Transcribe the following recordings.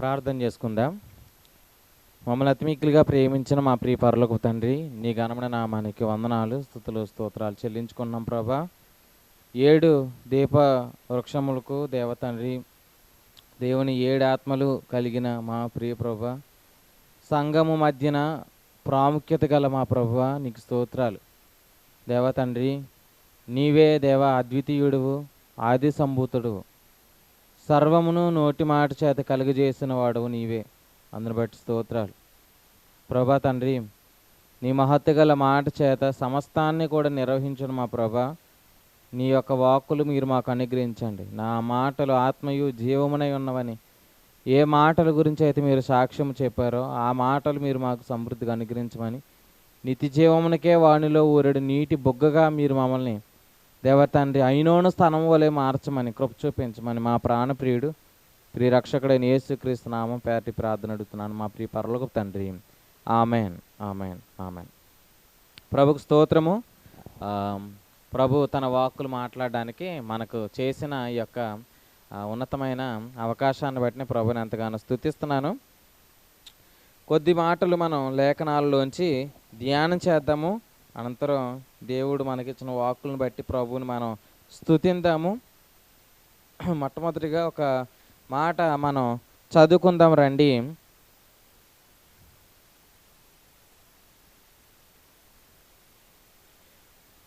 ప్రార్థన చేసుకుందాం. మమ్మల్ని అతిమిక్కులుగా ప్రేమించిన మా ప్రియ పరలోకపు తండ్రి, నీ ఘనమైన నామానికి వందనాలు, స్తుతులు, స్తోత్రాలు చెల్లించుకున్నాం ప్రభా. 7 దీప వృక్షములకు దేవతండ్రి, దేవుని 7 ఆత్మలు కలిగిన మా ప్రియ ప్రభా, సంఘము మధ్యన ప్రాముఖ్యత గల మా ప్రభువా, నీకు స్తోత్రాలు. దేవతండ్రి, నీవే దేవ అద్వితీయుడువు, ఆది సంభూతుడువు, సర్వమును నోటి మాట చేత కలుగజేసిన వాడువు నీవే. అందుని బట్టి స్తోత్రాలు ప్రభా. తండ్రి, నీ మహత్తు గల మాట చేత సమస్తాన్ని కూడా నిర్వహించడం మా ప్రభా. నీ యొక్క వాక్కులు మీరు మాకు అనుగ్రహించండి. నా మాటలు ఆత్మయు జీవమునై ఉన్నవని ఏ మాటల గురించి అయితే మీరు సాక్ష్యం చెప్పారో ఆ మాటలు మీరు మాకు సమృద్ధిగా అనుగ్రహించమని, నిత్య జీవమునకే వానిలో ఊరెడు నీటి బొగ్గగా మీరు మమ్మల్ని దేవతండ్రి అయినోను స్థానం వలె మార్చమని, కృప చూపించమని మా ప్రాణప్రియుడు ప్రియ రక్షకుడైన యేసుక్రీస్తు నామం పేరటి ప్రార్థన అడుగుతున్నాను మా ప్రియ పరలోకపు తండ్రి. Amen, amen, amen. ప్రభుకు స్తోత్రము. ప్రభు తన వాక్కులు మాట్లాడడానికి మనకు చేసిన ఈ యొక్క ఉన్నతమైన అవకాశాన్ని బట్టి ప్రభుని ఎంతగానో స్తుతిస్తున్నాను. కొద్ది మాటలు మనం లేఖనాలలోంచి ధ్యానం చేద్దాము. అనంతరం దేవుడు మనకిచ్చిన వాక్కులను బట్టి ప్రభువుని మనం స్తుతిందాము. మొట్టమొదటిగా ఒక మాట మనం చదువుకుందాం రండి.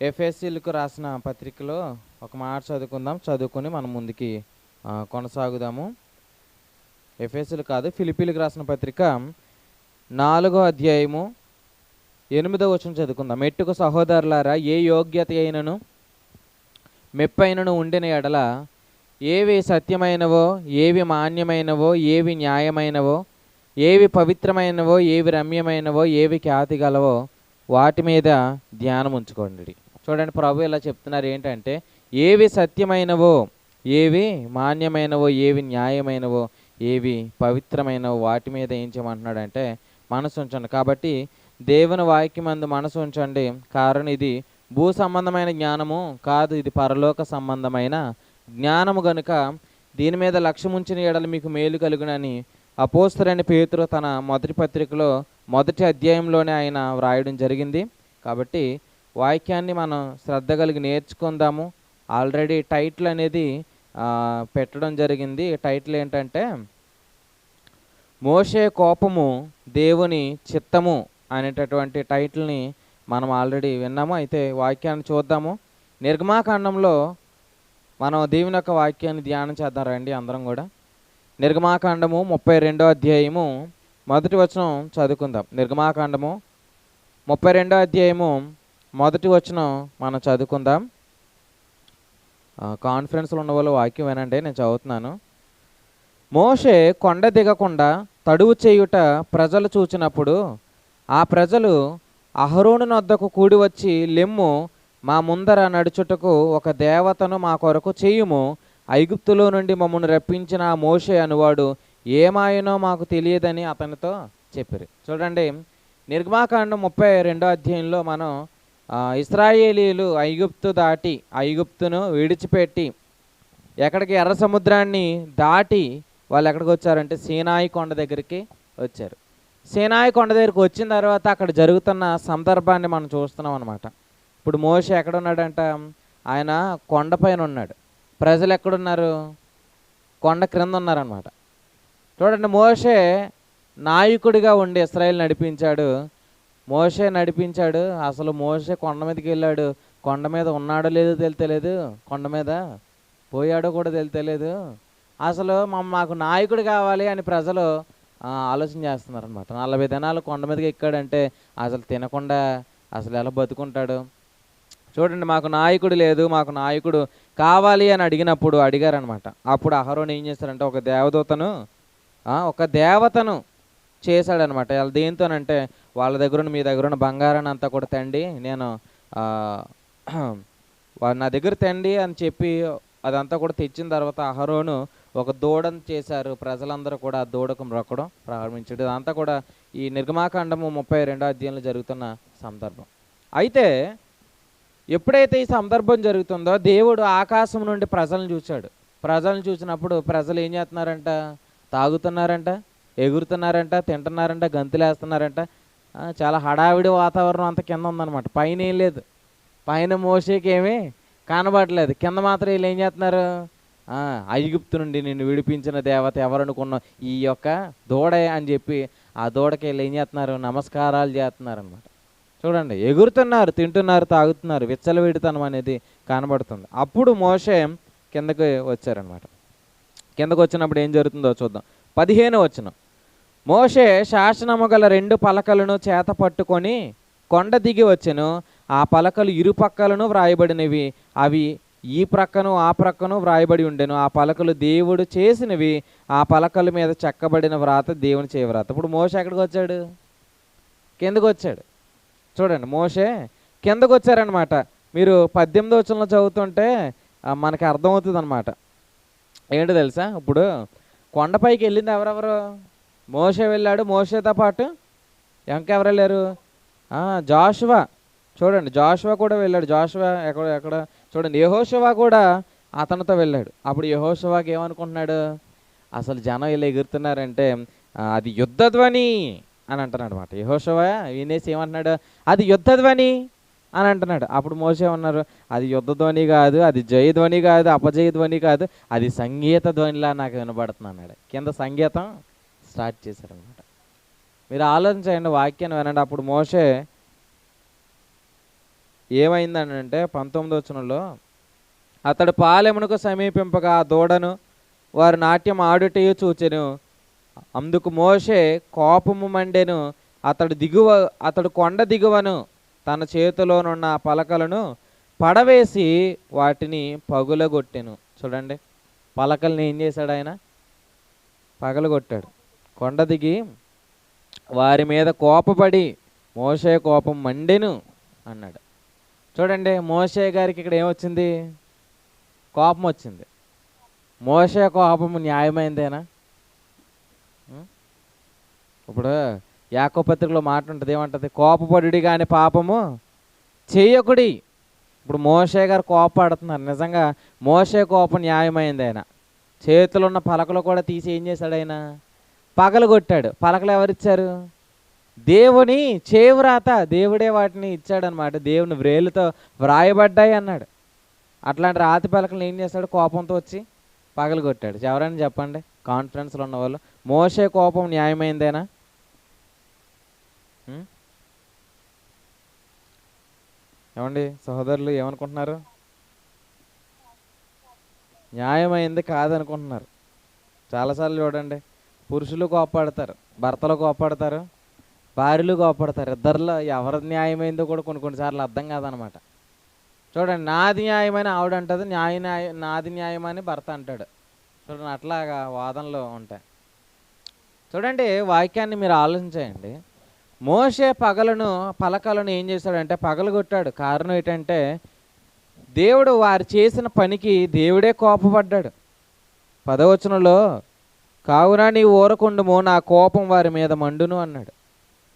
ఎఫెసీలకు రాసిన పత్రికలో ఒక మాట చదువుకుందాం. చదువుకొని మనం ముందుకి కొనసాగుదాము. ఎఫెసీలు కాదు, ఫిలిప్పీలకు రాసిన పత్రిక 4వ అధ్యాయము 8వ వచనం చదువుకుందాం. మెట్టుకు సహోదరులారా, ఏ యోగ్యత అయినను మెప్పైనను ఉండిన ఎడల, ఏవి సత్యమైనవో, ఏవి మాన్యమైనవో, ఏవి న్యాయమైనవో, ఏవి పవిత్రమైనవో, ఏవి రమ్యమైనవో, ఏవి ఖ్యాతి గలవో వాటి మీద ధ్యానం ఉంచుకోండి. చూడండి, ప్రభు ఇలా చెప్తున్నారు ఏంటంటే, ఏవి సత్యమైనవో, ఏవి మాన్యమైనవో, ఏవి న్యాయమైనవో, ఏవి పవిత్రమైనవో వాటి మీద ఏం చేయమంటున్నాడంటే మనసు ఉంచండి. కాబట్టి దేవుని వాక్యమందు మనసు ఉంచండి. కారణం ఇది భూ సంబంధమైన జ్ఞానము కాదు, ఇది పరలోక సంబంధమైన జ్ఞానము గనుక దీని మీద లక్ష్యం ఉంచిన ఎడల మీకు మేలు కలుగునని అపోస్తలుడైన పేతురు తన మొదటి పత్రికలో మొదటి అధ్యాయంలోనే ఆయన వ్రాయడం జరిగింది. కాబట్టి వాక్యాన్ని మనం శ్రద్ధ కలిగి నేర్చుకుందాము. ఆల్రెడీ టైటిల్ అనేది పెట్టడం జరిగింది. టైటిల్ ఏంటంటే మోషే కోపము దేవుని చిత్తము అనేటటువంటి టైటిల్ని మనం ఆల్రెడీ విన్నాము. అయితే వాక్యాన్ని చూద్దాము. నిర్గమాకాండంలో మనం దేవుని యొక్క వాక్యాన్ని ధ్యానం చేద్దాం రండి అందరం కూడా. నిర్గమాకాండము 32వ అధ్యాయము 1వ వచనం చదువుకుందాం. నిర్గమాకాండము 32వ అధ్యాయము 1వ వచనం మనం చదువుకుందాం. కాన్ఫరెన్స్లో ఉన్న వాళ్ళు వాక్యం వినండి, నేను చదువుతున్నాను. మోషే కొండ దిగకుండా తడువు చేయుట ప్రజలు చూచినప్పుడు ఆ ప్రజలు అహరోను వద్దకు కూడి వచ్చి, లెమ్ము, మా ముందర నడుచుటకు ఒక దేవతను మా కొరకు చేయుము. ఐగుప్తులో నుండి మమ్మల్ని రప్పించిన ఆ మోషే అనువాడు ఏమాయనో మాకు తెలియదని అతనితో చెప్పారు. చూడండి, నిర్గమాకాండం 32వ అధ్యాయంలో మనం ఇశ్రాయేలీలు ఐగుప్తు దాటి, ఐగుప్తును విడిచిపెట్టి ఎక్కడికి, ఎర్ర సముద్రాన్ని దాటి వాళ్ళు ఎక్కడికి వచ్చారంటే సీనాయి కొండ దగ్గరికి వచ్చారు. సీనాయి కొండ దగ్గరికి వచ్చిన తర్వాత అక్కడ జరుగుతున్న సందర్భాన్ని మనం చూస్తున్నాం అనమాట. ఇప్పుడు మోషే ఎక్కడున్నాడంట? ఆయన కొండపైన ఉన్నాడు. ప్రజలు ఎక్కడున్నారు? కొండ క్రింద ఉన్నారనమాట. చూడండి, మోషే నాయకుడిగా ఉండి ఇశ్రాయేలు నడిపించాడు. మోషే నడిపించాడు. అసలు మోషే కొండ మీదకి వెళ్ళాడు. కొండ మీద ఉన్నాడో లేదో తెలియలేదు, కొండ మీద పోయాడో కూడా తెలియలేదు. అసలు మాకు నాయకుడు కావాలి అని ప్రజలు ఆలోచన చేస్తున్నారనమాట. 40 దినాలు కొండ మీదకి ఎక్కాడంటే అసలు తినకుండా అసలు ఎలా బతుకుంటాడు? చూడండి, మాకు నాయకుడు లేదు, మాకు నాయకుడు కావాలి అని అడిగారనమాట. అప్పుడు అహరోను ఏం చేశారంటే ఒక దేవతను చేశాడనమాట. దేంతోనంటే వాళ్ళ దగ్గర మీ దగ్గర ఉన్న బంగారాన్ని అంతా కూడా తండి, నేను నా దగ్గర తండి అని చెప్పి అదంతా కూడా తెచ్చిన తర్వాత అహరోను ఒక దూడను చేశారు. ప్రజలందరూ కూడా ఆ దూడకు మొక్కడం ప్రారంభించాడు. అదంతా కూడా ఈ నిర్గమాకాండము 32వ అధ్యాయంలో జరుగుతున్న సందర్భం. అయితే ఎప్పుడైతే ఈ సందర్భం జరుగుతుందో దేవుడు ఆకాశం నుండి ప్రజలను చూశాడు. ప్రజలను చూసినప్పుడు ప్రజలు ఏం చేస్తున్నారంట? తాగుతున్నారంట, ఎగురుతున్నారంట, తింటున్నారంట, గంతులేస్తున్నారంట. చాలా హడావిడి వాతావరణం అంతా కింద ఉందన్నమాట. పైన ఏం లేదు. పైన మోషేకి ఏమీ కనబడలేదు. కింద మాత్రం వీళ్ళు ఏం చేస్తున్నారు? ఐగుప్తు నుండి నిన్ను విడిపించిన దేవత ఎవరనుకున్నావు? ఈ యొక్క దూడే అని చెప్పి ఆ దూడకి వీళ్ళు ఏం చేస్తున్నారు? నమస్కారాలు చేస్తున్నారు అనమాట. చూడండి, ఎగురుతున్నారు, తింటున్నారు, తాగుతున్నారు. విచ్చలవిడితనం అనేది కనబడుతుంది. అప్పుడు మోషే కిందకి వచ్చారనమాట. కిందకు వచ్చినప్పుడు ఏం జరుగుతుందో చూద్దాం. 15వ వచనం. మోషే శాసనము గల 2 పలకలను చేత పట్టుకొని కొండ దిగి వచ్చెను. ఆ పలకలు ఇరుపక్కలను వ్రాయబడినవి. అవి ఈ ప్రక్కను ఆ ప్రక్కను వ్రాయబడి ఉండెను. ఆ పలకలు దేవుడు చేసినవి. ఆ పలకల మీద చెక్కబడిన వ్రాత దేవుని చేయ వ్రాత. ఇప్పుడు మోషే ఎక్కడికి వచ్చాడు? కిందకు వచ్చాడు. చూడండి, మోషే కిందకు వచ్చారనమాట. మీరు 18వ వచనంలో చదువుతుంటే మనకి అర్థమవుతుంది అనమాట. ఏంటో తెలుసా? ఇప్పుడు కొండపైకి వెళ్ళింది ఎవరెవరు? మోషే వెళ్ళాడు. మోషేతో పాటు ఇంకెవరు వెళ్ళారు? జాషువా. చూడండి, జాషువా కూడా వెళ్ళాడు. జాషువా ఎక్కడ చూడండి, యెహోషువ కూడా అతనితో వెళ్ళాడు. అప్పుడు యెహోషువకి ఏమనుకుంటున్నాడు? అసలు జనం ఇలా ఎగురుతున్నారంటే అది యుద్ధధ్వని అని అంటున్నాడు అనమాట. యెహోషువ వినేసి ఏమంటున్నాడు? అది యుద్ధధ్వని అని అంటున్నాడు. అప్పుడు మోషే ఉన్నారు, అది యుద్ధధ్వని కాదు, అది జయధ్వని కాదు, అపజయధ్వని కాదు, అది సంగీత ధ్వనిలా నాకు వినబడుతుంది అన్నాడు. కింద సంగీతం స్టార్ట్ చేశారనమాట. మీరు ఆలోచించండి, వాక్యాన్ని వినండి. అప్పుడు మోషే ఏమైందని అంటే 19వ వచనంలో, అతడు పాలెమునకు సమీపింపగా ఆ దూడను వారు నాట్యం ఆడుటయు చూచెను. అందుకు మోషే కోపము మండెను. అతడు కొండ దిగువను తన చేతిలోనున్న పలకలను పడవేసి వాటిని పగులగొట్టెను. చూడండి, పలకల్ని ఏం చేశాడు ఆయన? పగలగొట్టాడు. కొండ దిగి వారి మీద కోపపడి మోషే కోపం మండెను అన్నాడు. చూడండి, మోషే గారికి ఇక్కడ ఏమొచ్చింది? కోపం వచ్చింది. మోషే కోపము న్యాయమైందేనా? ఇప్పుడు యాకోబు పత్రికలో మాట ఉంటుంది, ఏమంటుంది? కోపపడుడి కానీ పాపము చేయకుడి. ఇప్పుడు మోషే గారు కోపపడుతున్నారు. నిజంగా మోషే కోపం న్యాయమైంది. ఆయన చేతులు ఉన్న పలకలు కూడా తీసి ఏం చేశాడు? ఆయన పగలగొట్టాడు. పలకలు ఎవరిచ్చారు? దేవుని చేవ్రాత. దేవుడే వాటిని ఇచ్చాడనమాట. దేవుని వ్రేలుతో వ్రాయబడ్డాయి అన్నాడు. అట్లాంటి రాతి పలకలను ఏం చేశాడు? కోపంతో వచ్చి పగలగొట్టాడు. ఎవరైనా చెప్పండి, కాన్ఫరెన్స్లో ఉన్న వాళ్ళు, మోషే కోపం న్యాయమైందేనా? ఏమండి సహోదరులు, ఏమనుకుంటున్నారు? న్యాయమైంది కాదనుకుంటున్నారు. చాలాసార్లు చూడండి, పురుషులు కోపడతారు, భర్తలు కోపడతారు, భార్యలు కోపడతారు. ఇద్దరిలో ఎవరి న్యాయమైందో కూడా కొన్నిసార్లు అర్థం కాదనమాట. చూడండి, నాది న్యాయమని ఆవిడ అంటుంది, నాది న్యాయమని భర్త అంటాడు. చూడండి, అట్లాగా వాదనలు ఉంటాయి. చూడండి, వాక్యాన్ని మీరు ఆలోచించేయండి. మోషే పలకలను ఏం చేశాడంటే పగలగొట్టాడు. కారణం ఏంటంటే దేవుడు వారు చేసిన పనికి దేవుడే కోపపడ్డాడు. 10వ వచనంలో, కావున నీవు ఊరకుండుము, నా కోపం వారి మీద మండును అన్నాడు.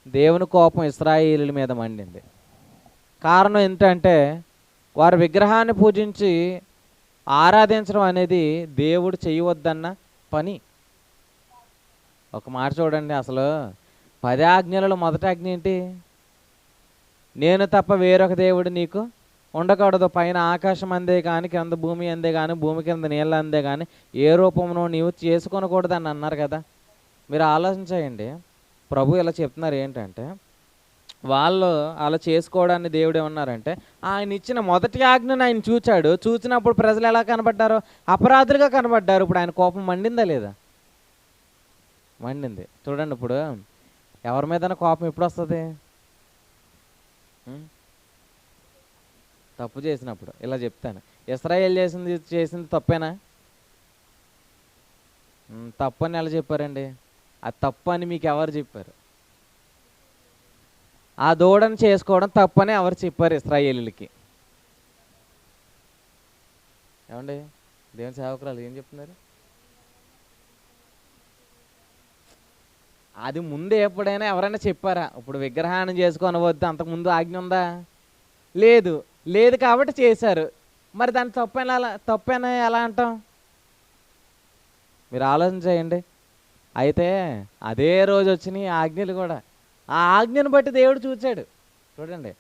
దేవుని కోపం ఇశ్రాయేలీయుల మీద మండింది. కారణం ఏంటంటే వారు విగ్రహాన్ని పూజించి ఆరాధించడం అనేది దేవుడు చేయవద్దన్న పని. ఒక మాట చూడండి, అసలు 10 ఆజ్ఞలలో మొదటి ఆజ్ఞ ఏంటి? నేను తప్ప వేరొక దేవుడు నీకు ఉండకూడదు. పైన ఆకాశం అందే కానీ, కింద భూమి అందే కానీ, భూమి కింద నీళ్ళ అందే కానీ ఏ రూపంలో నీవు చేసుకొనకూడదు అని అన్నారు కదా. మీరు ఆలోచించేయండి, ప్రభు ఇలా చెప్తున్నారు ఏంటంటే, వాళ్ళు అలా చేసుకోవడాన్ని దేవుడు ఏమన్నారంటే, ఆయన ఇచ్చిన మొదటి ఆజ్ఞను ఆయన చూసినప్పుడు ప్రజలు ఎలా కనబడ్డారో? అపరాధులుగా కనబడ్డారు. ఇప్పుడు ఆయన కోపం మండిందా లేదా? మండింది. చూడండి, ఇప్పుడు ఎవరి మీద కోపం ఎప్పుడు వస్తుంది? తప్పు చేసినప్పుడు. ఇలా చెప్తాను, ఇశ్రాయేలు చేసింది తప్పేనా? తప్పు అని ఎలా చెప్పారండి? అది తప్పు అని మీకు ఎవరు చెప్పారు? ఆ దూడను చేసుకోవడం తప్పని ఎవరు చెప్పారు ఇశ్రాయేలీయులకి? ఏమండి దేవుని సేవకురాలు ఏం చెప్తున్నారు? అది ముందు ఎప్పుడైనా ఎవరైనా చెప్పారా? ఇప్పుడు విగ్రహాన్ని చేసుకోనవద్దు, అంతకుముందు ఆజ్ఞ ఉందా? లేదు కాబట్టి చేశారు. మరి దాన్ని తప్పని ఎలా అంటాం? మీరు ఆలోచన చేయండి. అయితే అదే రోజు వచ్చినాయి ఆజ్ఞలు కూడా. ఆ ఆజ్ఞను బట్టి దేవుడు చూచాడు. చూడండి,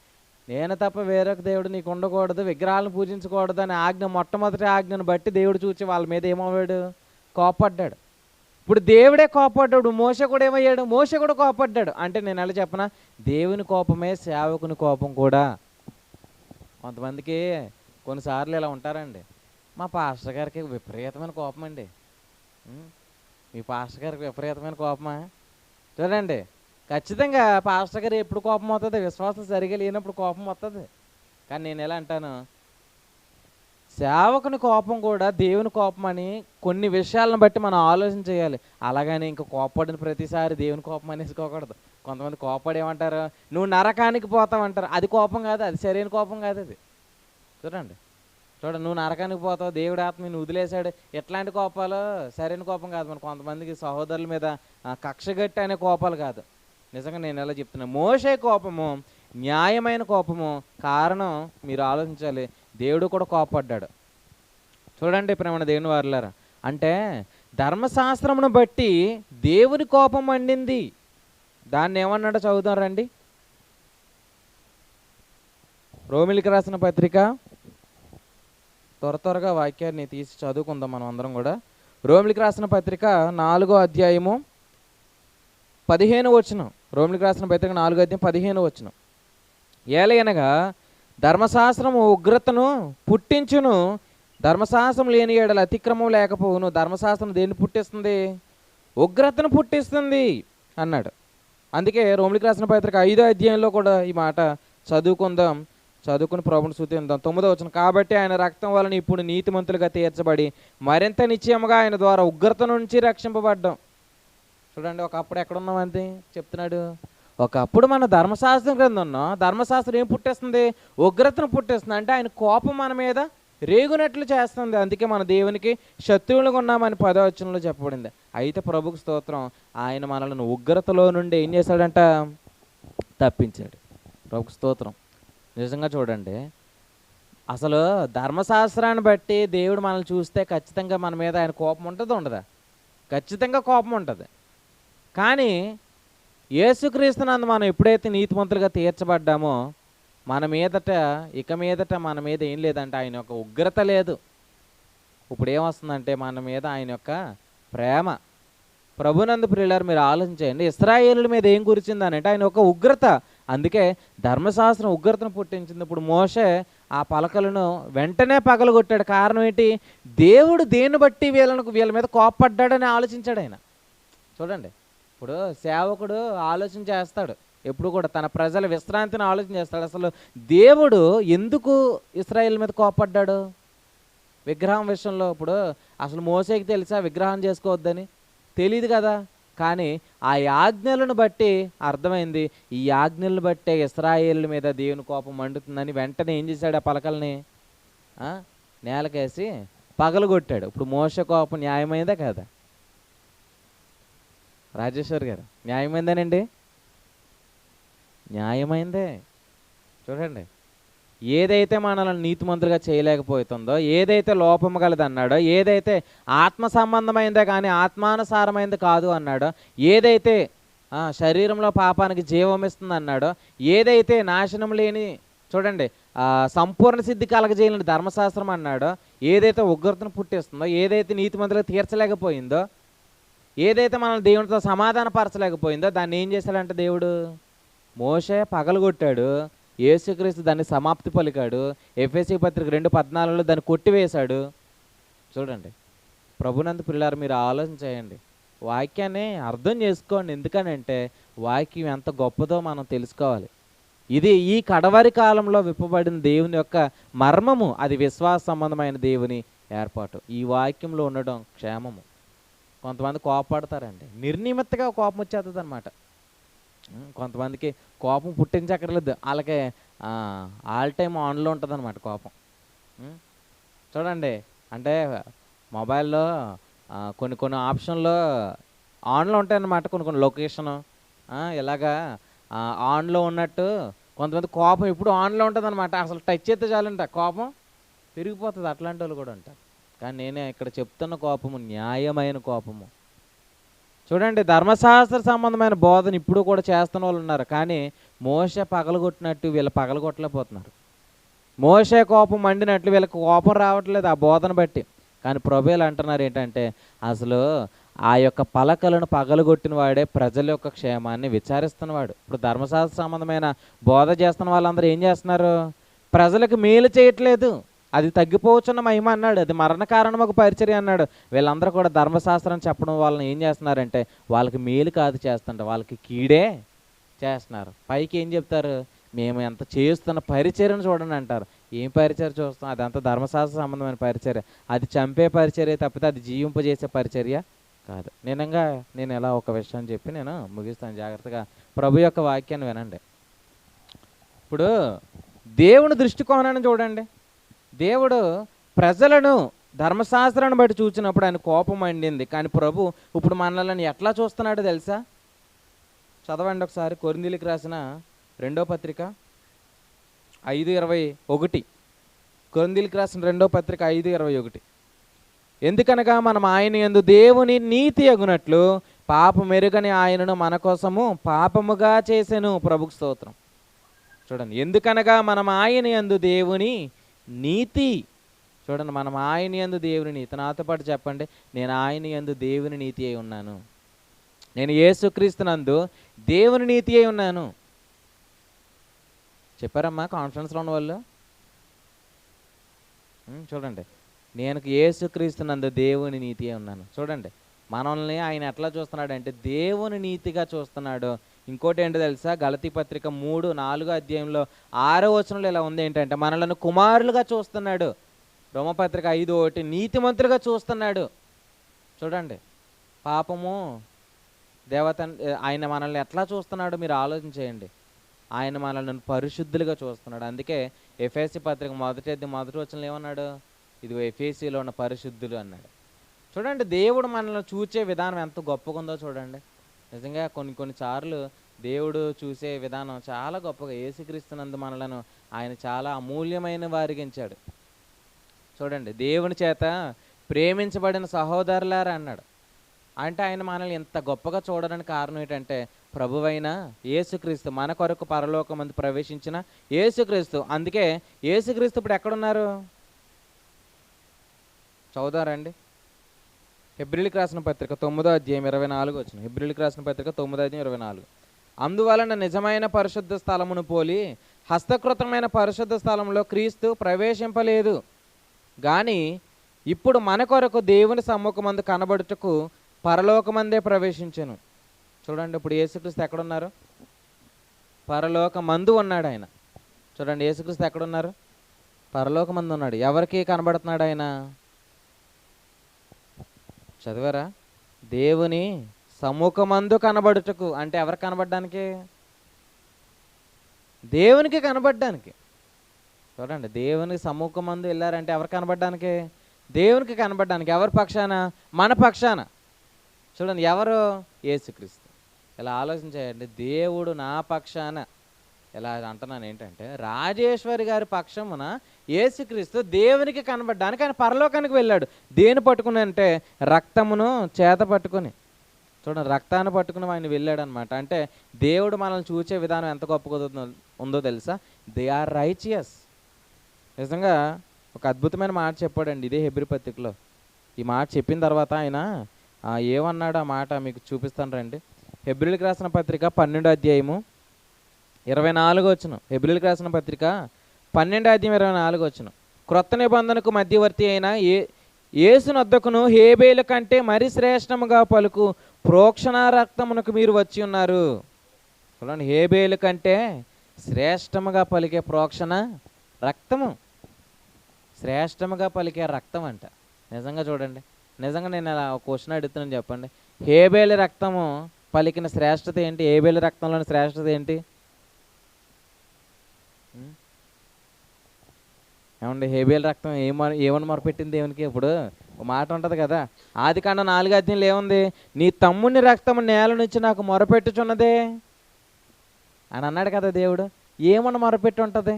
నేను తప్ప వేరొక దేవుడు నీకు ఉండకూడదు, విగ్రహాలను పూజించకూడదు అనే ఆజ్ఞ, మొట్టమొదటి ఆజ్ఞను బట్టి దేవుడు చూచి వాళ్ళ మీద ఏమయ్యాడు? కోపడ్డాడు. ఇప్పుడు దేవుడే కోపడ్డాడు, మోషే కూడా ఏమయ్యాడు? మోషే కూడా కోపడ్డాడు. అంటే నేను ఎలా చెప్పనా, దేవుని కోపమే సేవకుని కోపం కూడా. కొంతమందికి కొన్నిసార్లు ఇలా ఉంటారండి, మా పాస్టర్ గారికి విపరీతమైన కోపం అండి. మీ పాస్టర్ గారికి విపరీతమైన కోపమా? చూడండి, ఖచ్చితంగా పాస్టర్ గారు ఎప్పుడు కోపం అవుతుంది? విశ్వాసం సరిగా లేనప్పుడు కోపం వస్తుంది. కానీ నేను ఎలా అంటాను, సేవకుని కోపం కూడా దేవుని కోపం అని కొన్ని విషయాలను బట్టి మనం ఆలోచన చేయాలి. అలాగని ఇంకా కోపడిన ప్రతిసారి దేవుని కోపం అనేసుకోకూడదు. కొంతమంది కోపడి ఏమంటారు, నువ్వు నరకానికి పోతావంటారు. అది కోపం కాదు, అది సరైన కోపం కాదు. అది చూడండి, నువ్వు నరకానికి పోతావు, దేవుడి ఆత్మ నిన్ను వదిలేశాడు, ఎట్లాంటి కోపాలు సరైన కోపం కాదు. మన కొంతమందికి సహోదరుల మీద కక్షగట్టి అనే కోపాలు కాదు. నిజంగా నేను ఎలా చెప్తున్నా, మోషే కోపము న్యాయమైన కోపము. కారణం మీరు ఆలోచించాలి, దేవుడు కూడా కోపడ్డాడు. చూడండి ప్రేమ దేవుని వారులారా, అంటే ధర్మశాస్త్రమును బట్టి దేవుని కోపం మండింది. దాన్ని ఏమన్నాడో చదువుతాం రండి. రోమిలికి రాసిన పత్రిక, త్వరగా వాక్యాన్ని తీసి చదువుకుందాం మనం అందరం కూడా. రోమిలికి రాసిన పత్రిక 4వ అధ్యాయము 15వ వచనం. రోమిలికి రాసిన పత్రిక 4వ అధ్యాయం 15వ వచనం. ఏలయనగా ధర్మశాస్త్రము ఉగ్రతను పుట్టించును, ధర్మశాస్త్రం లేని ఏడల అతిక్రమం లేకపోవును. ధర్మశాస్త్రం దేన్ని పుట్టిస్తుంది? ఉగ్రతను పుట్టిస్తుంది అన్నాడు. అందుకే రోమిలికి రాసిన పత్రిక 5వ అధ్యాయంలో కూడా ఈ మాట చదువుకుందాం. చదువుకుని ప్రభుని స్తుతిద్దాం. 9వ వచనం. కాబట్టి ఆయన రక్తం వలన ఇప్పుడు నీతిమంతులుగా తీర్చబడి మరింత నిశ్చయముగా ఆయన ద్వారా ఉగ్రత నుంచి రక్షింపబడ్డాం. చూడండి, ఒకప్పుడు ఎక్కడున్నాం అంతే చెప్తున్నాడు. ఒకప్పుడు మన ధర్మశాస్త్రం క్రింద ఉన్నాం. ధర్మశాస్త్రం ఏం పుట్టేస్తుంది? ఉగ్రతను పుట్టేస్తుంది. అంటే ఆయన కోపం మన మీద రేగునట్లు చేస్తుంది. అందుకే మన దేవునికి శత్రువులుగా ఉన్నామని 10వ వచనంలో చెప్పబడింది. అయితే ప్రభుకు స్తోత్రం, ఆయన మనల్ని ఉగ్రతలో నుండి ఏం చేశాడంట? తప్పించాడు. ప్రభుకు స్తోత్రం. నిజంగా చూడండి, అసలు ధర్మశాస్త్రాన్ని బట్టి దేవుడు మనల్ని చూస్తే ఖచ్చితంగా మన మీద ఆయన కోపం ఉంటుంది, ఉండదా? ఖచ్చితంగా కోపం ఉంటుంది. కానీ యేసుక్రీస్తునందు మనం ఎప్పుడైతే నీతిమంతులుగా తీర్చబడ్డామో మన మీదట మన మీద ఏం లేదంటే ఆయన యొక్క ఉగ్రత లేదు. ఇప్పుడు ఏమొస్తుందంటే మన మీద ఆయన యొక్క ప్రేమ. ప్రభునందు ప్రియులారు, మీరు ఆలోచించండి, ఇశ్రాయేలుల మీద ఏం కురిచిందని అంటే ఆయన ఒక ఉగ్రత. అందుకే ధర్మశాస్త్రం ఉగ్రతను పుట్టించింది. ఇప్పుడు మోషే ఆ పలకలను వెంటనే పగలగొట్టాడు. కారణం ఏంటి? దేవుడు దేన్ని బట్టి వీళ్ళ మీద కోపడ్డాడని ఆలోచించాడు ఆయన. చూడండి, ఇప్పుడు సేవకుడు ఆలోచన చేస్తాడు, ఎప్పుడు కూడా తన ప్రజల విశ్రాంతిని ఆలోచన చేస్తాడు. అసలు దేవుడు ఎందుకు ఇశ్రాయేలు మీద కోపడ్డాడు? విగ్రహం విషయంలో. ఇప్పుడు అసలు మోసేకి తెలుసా విగ్రహం చేసుకోవద్దని? తెలియదు కదా. కానీ ఆ ఆజ్ఞలను బట్టి అర్థమైంది, ఈ ఆజ్ఞలను బట్టే ఇశ్రాయేలుల మీద దేవుని కోపం మండుతుందని. వెంటనే ఏం చేశాడు? ఆ పలకల్ని నేలకేసి పగలగొట్టాడు. ఇప్పుడు మోషే కోపం న్యాయమైందా కదా? రాజేశ్వర్ గారు, న్యాయమైందేనండి? న్యాయమైందే. చూడండి, ఏదైతే మనల్ని నీతిమంతులుగా చేయలేకపోతుందో, ఏదైతే లోపము కలదన్నాడో, ఏదైతే ఆత్మ సంబంధమైందే కానీ ఆత్మానుసారమైంది కాదు అన్నాడో, ఏదైతే శరీరంలో పాపానికి జీవం ఇస్తుంది అన్నాడో, ఏదైతే నాశనం లేని, చూడండి, సంపూర్ణ సిద్ధి కలగజేయలేని ధర్మశాస్త్రం అన్నాడో, ఏదైతే ఉగ్రతను పుట్టిస్తుందో, ఏదైతే నీతిమంతులుగా తీర్చలేకపోయిందో, ఏదైతే మనల్ని దేవునితో సమాధానపరచలేకపోయిందో, దాన్ని ఏం చేశాడంటే దేవుడు? మోషే పగలగొట్టాడు. యేసుక్రీస్తు దాన్ని సమాప్తి పలికాడు. ఎఫెసీ పత్రిక 2:14లో దాన్ని కొట్టివేశాడు. చూడండి, ప్రభునందు పిల్లారు, మీరు ఆలోచన చేయండి, వాక్యాన్ని అర్థం చేసుకోండి. ఎందుకనంటే వాక్యం ఎంత గొప్పదో మనం తెలుసుకోవాలి. ఇది ఈ కడవరి కాలంలో విప్పబడిన దేవుని యొక్క మర్మము. అది విశ్వాస సంబంధమైన దేవుని ఏర్పాటు. ఈ వాక్యంలో ఉండడం క్షేమము. కొంతమంది కోపపడతారండి, నిర్నిమిత్తగా కోపం వచ్చేస్తుంది అనమాట. కొంతమందికి కోపం పుట్టించక్కర్లేదు, వాళ్ళకి ఆల్ టైమ్ ఆన్లో ఉంటుంది అనమాట కోపం. చూడండి, అంటే మొబైల్లో కొన్ని ఆప్షన్లో ఆన్లో ఉంటాయన్నమాట. కొన్ని లొకేషను ఇలాగా ఆన్లో ఉన్నట్టు కొంతమంది కోపం ఎప్పుడు ఆన్లో ఉంటుంది అనమాట. అసలు టచ్ చేస్తే చాలంట కోపం పెరిగిపోతుంది. అట్లాంటి వాళ్ళు కూడా ఉంటారు. కానీ నేనే ఇక్కడ చెప్తున్న కోపము న్యాయమైన కోపము. చూడండి, ధర్మశాస్త్ర సంబంధమైన బోధన ఇప్పుడు కూడా చేస్తున్న వాళ్ళు ఉన్నారు. కానీ మోషే పగలగొట్టినట్టు వీళ్ళు పగలగొట్టలేకపోతున్నారు. మోషే కోపం మండినట్లు వీళ్ళకి కోపం రావట్లేదు ఆ బోధన బట్టి. కానీ ప్రభువులు అంటున్నారు ఏంటంటే, అసలు ఆ యొక్క పలకలను పగలగొట్టిన వాడే ప్రజల యొక్క క్షేమాన్ని విచారిస్తున్నవాడు. ఇప్పుడు ధర్మశాస్త్ర సంబంధమైన బోధ చేస్తున్న వాళ్ళందరూ ఏం చేస్తున్నారు? ప్రజలకు మేలు చేయట్లేదు. అది తగ్గిపోవచ్చున్న మహిమ అన్నాడు, అది మరణ కారణమొక పరిచర్య అన్నాడు. వీళ్ళందరూ కూడా ధర్మశాస్త్రం చెప్పడం వాళ్ళని ఏం చేస్తున్నారంటే, వాళ్ళకి మేలు కాదు చేస్తుంటారు, వాళ్ళకి కీడే చేస్తున్నారు. పైకి ఏం చెప్తారు? మేము ఎంత చేస్తున్న పరిచర్యను చూడండి అంటారు. ఏం పరిచర్య చూస్తాం? అదంతా ధర్మశాస్త్ర సంబంధమైన పరిచర్య. అది చంపే పరిచర్య తప్పితే అది జీవింపజేసే పరిచర్య కాదు. నేను ఎలా ఒక విషయం చెప్పి నేను ముగిస్తాను. జాగ్రత్తగా ప్రభు యొక్క వాక్యాన్ని వినండి. ఇప్పుడు దేవుని దృష్టికోణాన్ని చూడండి. దేవుడు ప్రజలను ధర్మశాస్త్రాన్ని బట్టి చూసినప్పుడు ఆయన కోపం మండింది. కానీ ప్రభు ఇప్పుడు మనల్ని ఎట్లా చూస్తున్నాడో తెలుసా? చదవండి ఒకసారి. కొరింథీయులకు రాసిన 2వ పత్రిక 5:21. కొరింథీయులకు రాసిన 2వ పత్రిక 5:21. ఎందుకనగా మనం ఆయన యందు దేవుని నీతి అగునట్లు పాపమెరుగని ఆయనను మన కోసము పాపముగా చేసెను. ప్రభుకు స్తోత్రం. చూడండి, ఎందుకనగా మనం ఆయన యందు దేవుని నీతి. చూడండి, మనం ఆయన యందు దేవుని నీతి. నాతో పాటు చెప్పండి, నేను ఆయన యందు దేవుని నీతి అయి ఉన్నాను. నేను యేసుక్రీస్తునందు దేవుని నీతి అయి ఉన్నాను. చెప్పారమ్మా కాన్ఫరెన్స్లో ఉన్న వాళ్ళు? చూడండి, నేను యేసుక్రీస్తునందు దేవుని నీతి అయి ఉన్నాను. చూడండి, మనల్ని ఆయన ఎట్లా చూస్తున్నాడు అంటే దేవుని నీతిగా చూస్తున్నాడు. ఇంకోటి ఏంటో తెలుసా? గలతీ పత్రిక 3-4 అధ్యాయంలో 6వ వచనంలో ఇలా ఉంది ఏంటంటే, మనలను కుమారులుగా చూస్తున్నాడు. రోమపత్రిక 5:1 నీతిమంతులుగా చూస్తున్నాడు. చూడండి, పాపము దేవత ఆయన మనల్ని ఎట్లా చూస్తున్నాడో మీరు ఆలోచన చేయండి. ఆయన మనల్ని పరిశుద్ధులుగా చూస్తున్నాడు. అందుకే ఎఫెసీ పత్రిక మొదటి వచనంలో ఏమన్నాడు? ఇదిగో ఎఫెసీలో ఉన్న పరిశుద్ధులు అన్నాడు. చూడండి, దేవుడు మనల్ని చూసే విధానం ఎంత గొప్పగా ఉందో చూడండి. నిజంగా కొన్ని సార్లు దేవుడు చూసే విధానం చాలా గొప్పగా. యేసుక్రీస్తునందు మనలను ఆయన చాలా అమూల్యమైన వారిగించాడు. చూడండి, దేవుని చేత ప్రేమించబడిన సహోదరులారా అన్నాడు. అంటే ఆయన మనల్ని ఎంత గొప్పగా చూడడానికి కారణం ఏంటంటే ప్రభువైన యేసుక్రీస్తు, మన కొరకు పరలోకమందు ప్రవేశించిన యేసుక్రీస్తు. అందుకే యేసుక్రీస్తు ఇప్పుడు ఎక్కడున్నారు? చదువుతారండి. హెబ్రీయులకు రాసిన పత్రిక 9వ అధ్యాయం 24 వచనం. హెబ్రీయులకు రాసిన పత్రిక 9వ అధ్యాయం 24. అందువలన నిజమైన పరిశుద్ధ స్థలమును పోలి హస్తకృతమైన పరిశుద్ధ స్థలంలో క్రీస్తు ప్రవేశింపలేదు కానీ ఇప్పుడు మన కొరకు దేవుని సమ్ముఖమందు కనబడుటకు పరలోకమందే ప్రవేశించెను. చూడండి, ఇప్పుడు యేసుక్రీస్తు ఎక్కడున్నారు? పరలోకమందు ఉన్నాడు ఆయన. చూడండి, యేసుక్రీస్తు ఎక్కడున్నారు? పరలోకమందు ఉన్నాడు. ఎవరికి కనబడుతున్నాడు ఆయన? చదివారా? దేవుని సమ్ముఖమందు కనబడుటకు. అంటే ఎవరికి కనబడడానికి? దేవునికి కనబడడానికి. చూడండి, దేవునికి సమ్ముఖమందు వెళ్ళారంటే ఎవరు కనబడడానికి? దేవునికి కనబడడానికి. ఎవరి పక్షాన? మన పక్షాన. చూడండి, ఎవరు? యేసుక్రీస్తు. ఇలా ఆలోచించేయండి, దేవుడు నా పక్షాన. ఇలా అంటున్నాను ఏంటంటే రాజేశ్వరి గారి పక్షమున యేసుక్రీస్తు దేవునికి కనబడడానికి ఆయన పరలోకానికి వెళ్ళాడు. దేని పట్టుకుని అంటే రక్తమును చేత పట్టుకుని. చూడండి, రక్తాన్ని పట్టుకుని ఆయన వెళ్ళాడు అనమాట. అంటే దేవుడు మనల్ని చూసే విధానం ఎంత గొప్పగా ఉందో తెలుసా? They are righteous. నిజంగా ఒక అద్భుతమైన మాట చెప్పాడండి ఇదే హెబ్రీ పత్రికలో. ఈ మాట చెప్పిన తర్వాత ఆయన ఏమన్నాడు ఆ మాట మీకు చూపిస్తాను రండి. హెబ్రీయులకు రాసిన పత్రిక 12వ అధ్యాయము 24వ వచనం. హెబ్రీయులకు రాసిన పత్రిక 12వ అధ్యాయం 24వ వచనం. క్రొత్త నిబంధనకు మధ్యవర్తి అయిన యేసునొద్దకును హేబేలు కంటే మరి శ్రేష్టముగా పలుకు ప్రోక్షణ రక్తమునకు మీరు వచ్చి ఉన్నారు. చూడండి, హేబేలు కంటే శ్రేష్టముగా పలికే ప్రోక్షణ రక్తము, శ్రేష్టముగా పలికే రక్తం అంట. నిజంగా చూడండి, నిజంగా నేను అలా ఒక క్వశ్చన్ అడుగుతున్నాను, చెప్పండి. హేబేలు రక్తము పలికిన శ్రేష్టత ఏంటి? హేబేలు రక్తంలోని శ్రేష్టత ఏంటి? ఏమండి, హేబేలు రక్తం ఏమని మొరపెట్టింది దేవునికి? ఇప్పుడు ఒక మాట ఉంటుంది కదా, ఆదికాండం 4వ అధ్యాయంలో ఏముంది? నీ తమ్ముని రక్తము నేల నుంచి నాకు మొరపెట్టుచున్నదే అని అన్నాడు కదా దేవుడు. ఏమని మొరపెట్టి ఉంటుంది?